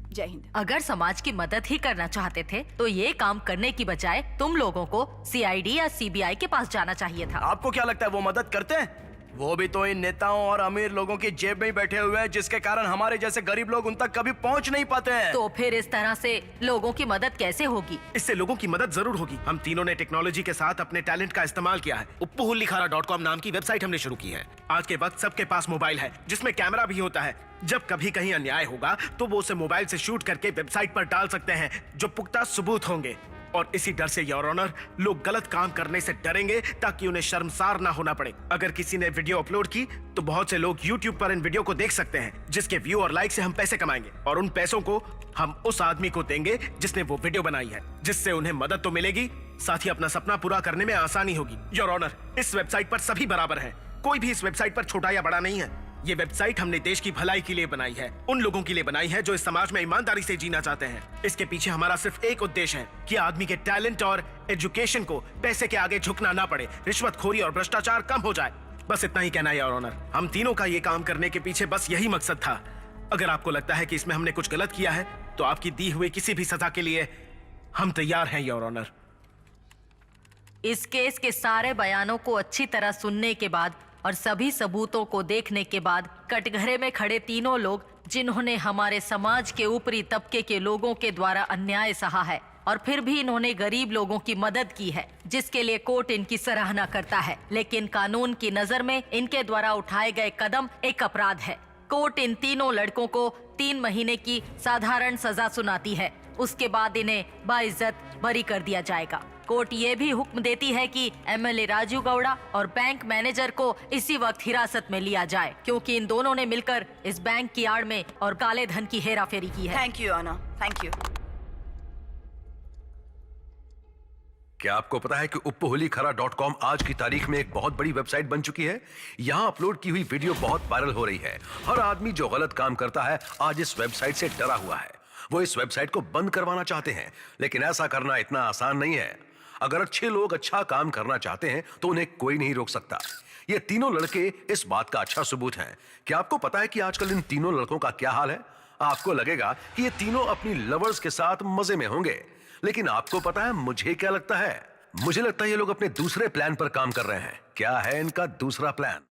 जय हिंद।
अगर समाज की मदद ही करना चाहते थे तो ये काम करने की बजाय तुम लोगों को सीआईडी या सीबीआई के पास जाना चाहिए था।
आपको क्या लगता है वो मदद करते हैं? वो भी तो इन नेताओं और अमीर लोगों की जेब में ही बैठे हुए हैं, जिसके कारण हमारे जैसे गरीब लोग उन तक कभी पहुंच नहीं पाते हैं।
तो फिर इस तरह से लोगों की मदद कैसे होगी?
इससे लोगों की मदद जरूर होगी। हम तीनों ने टेक्नोलॉजी के साथ अपने टैलेंट का इस्तेमाल किया है। uppuhullikhara.com नाम की वेबसाइट हमने शुरू की है। आज के वक्त सबके पास मोबाइल है जिसमें कैमरा भी होता है। जब कभी कहीं अन्याय होगा तो वो उसे मोबाइल से शूट करके वेबसाइट पर डाल सकते हैं जो पुख्ता सबूत होंगे। और इसी डर से योर ऑनर लोग गलत काम करने से डरेंगे ताकि उन्हें शर्मसार ना होना पड़े। अगर किसी ने वीडियो अपलोड की तो बहुत से लोग YouTube पर इन वीडियो को देख सकते हैं, जिसके व्यू और लाइक से हम पैसे कमाएंगे और उन पैसों को हम उस आदमी को देंगे जिसने वो वीडियो बनाई है, जिससे उन्हें मदद तो मिलेगी, साथ ही अपना सपना पूरा करने में आसानी होगी। योर ऑनर, इस वेबसाइट पर सभी बराबर हैं। कोई भी इस वेबसाइट पर छोटा या बड़ा नहीं है। ये वेबसाइट हमने देश की भलाई के लिए बनाई है, उन लोगों के लिए बनाई है जो इस समाज में ईमानदारी से जीना चाहते हैं। इसके पीछे हमारा सिर्फ एक उद्देश्य है कि आदमी के टैलेंट और एजुकेशन को पैसे के आगे झुकना ना पड़े, रिश्वतखोरी और भ्रष्टाचार कम हो जाए। बस इतना ही कहना है योर ऑनर। हम तीनों का ये काम करने के पीछे बस यही मकसद था। अगर आपको लगता है कि इसमें हमने कुछ गलत किया है तो आपकी दी हुई किसी भी सजा के लिए हम तैयार हैं योर ऑनर।
इस केस के सारे बयानों को अच्छी तरह सुनने के बाद और सभी सबूतों को देखने के बाद कटघरे में खड़े तीनों लोग, जिन्होंने हमारे समाज के ऊपरी तबके के लोगों के द्वारा अन्याय सहा है और फिर भी इन्होंने गरीब लोगों की मदद की है, जिसके लिए कोर्ट इनकी सराहना करता है, लेकिन कानून की नजर में इनके द्वारा उठाए गए कदम एक अपराध है। कोर्ट इन तीनों लड़कों को 3 महीने की साधारण सजा सुनाती है। उसके बाद इन्हें बाइज्जत बरी कर दिया जाएगा। कोर्ट ये भी हुक्म देती है कि एमएलए राजू गौड़ा और बैंक मैनेजर को इसी वक्त हिरासत में लिया जाए, क्योंकि इन दोनों ने मिलकर इस बैंक की आड़ में और काले धन की हेराफेरी की है।
थैंक यू आना, थैंक यू।
क्या आपको पता है कि uppuhullikhara.com आज की तारीख में एक बहुत बड़ी वेबसाइट बन चुकी है? यहाँ अपलोड की हुई वीडियो बहुत वायरल हो रही है। हर आदमी जो गलत काम करता है आज इस वेबसाइट से डरा हुआ है। वो इस वेबसाइट को बंद करवाना चाहते हैं, लेकिन ऐसा करना इतना आसान नहीं है। अगर अच्छे लोग अच्छा काम करना चाहते हैं तो उन्हें कोई नहीं रोक सकता। ये तीनों लड़के इस बात का अच्छा सबूत हैं। क्या आपको पता है कि आजकल इन तीनों लड़कों का क्या हाल है? आपको लगेगा कि ये तीनों अपनी लवर्स के साथ मजे में होंगे, लेकिन आपको पता है मुझे क्या लगता है? मुझे लगता है ये लोग अपने दूसरे प्लान पर काम कर रहे हैं। क्या है इनका दूसरा प्लान?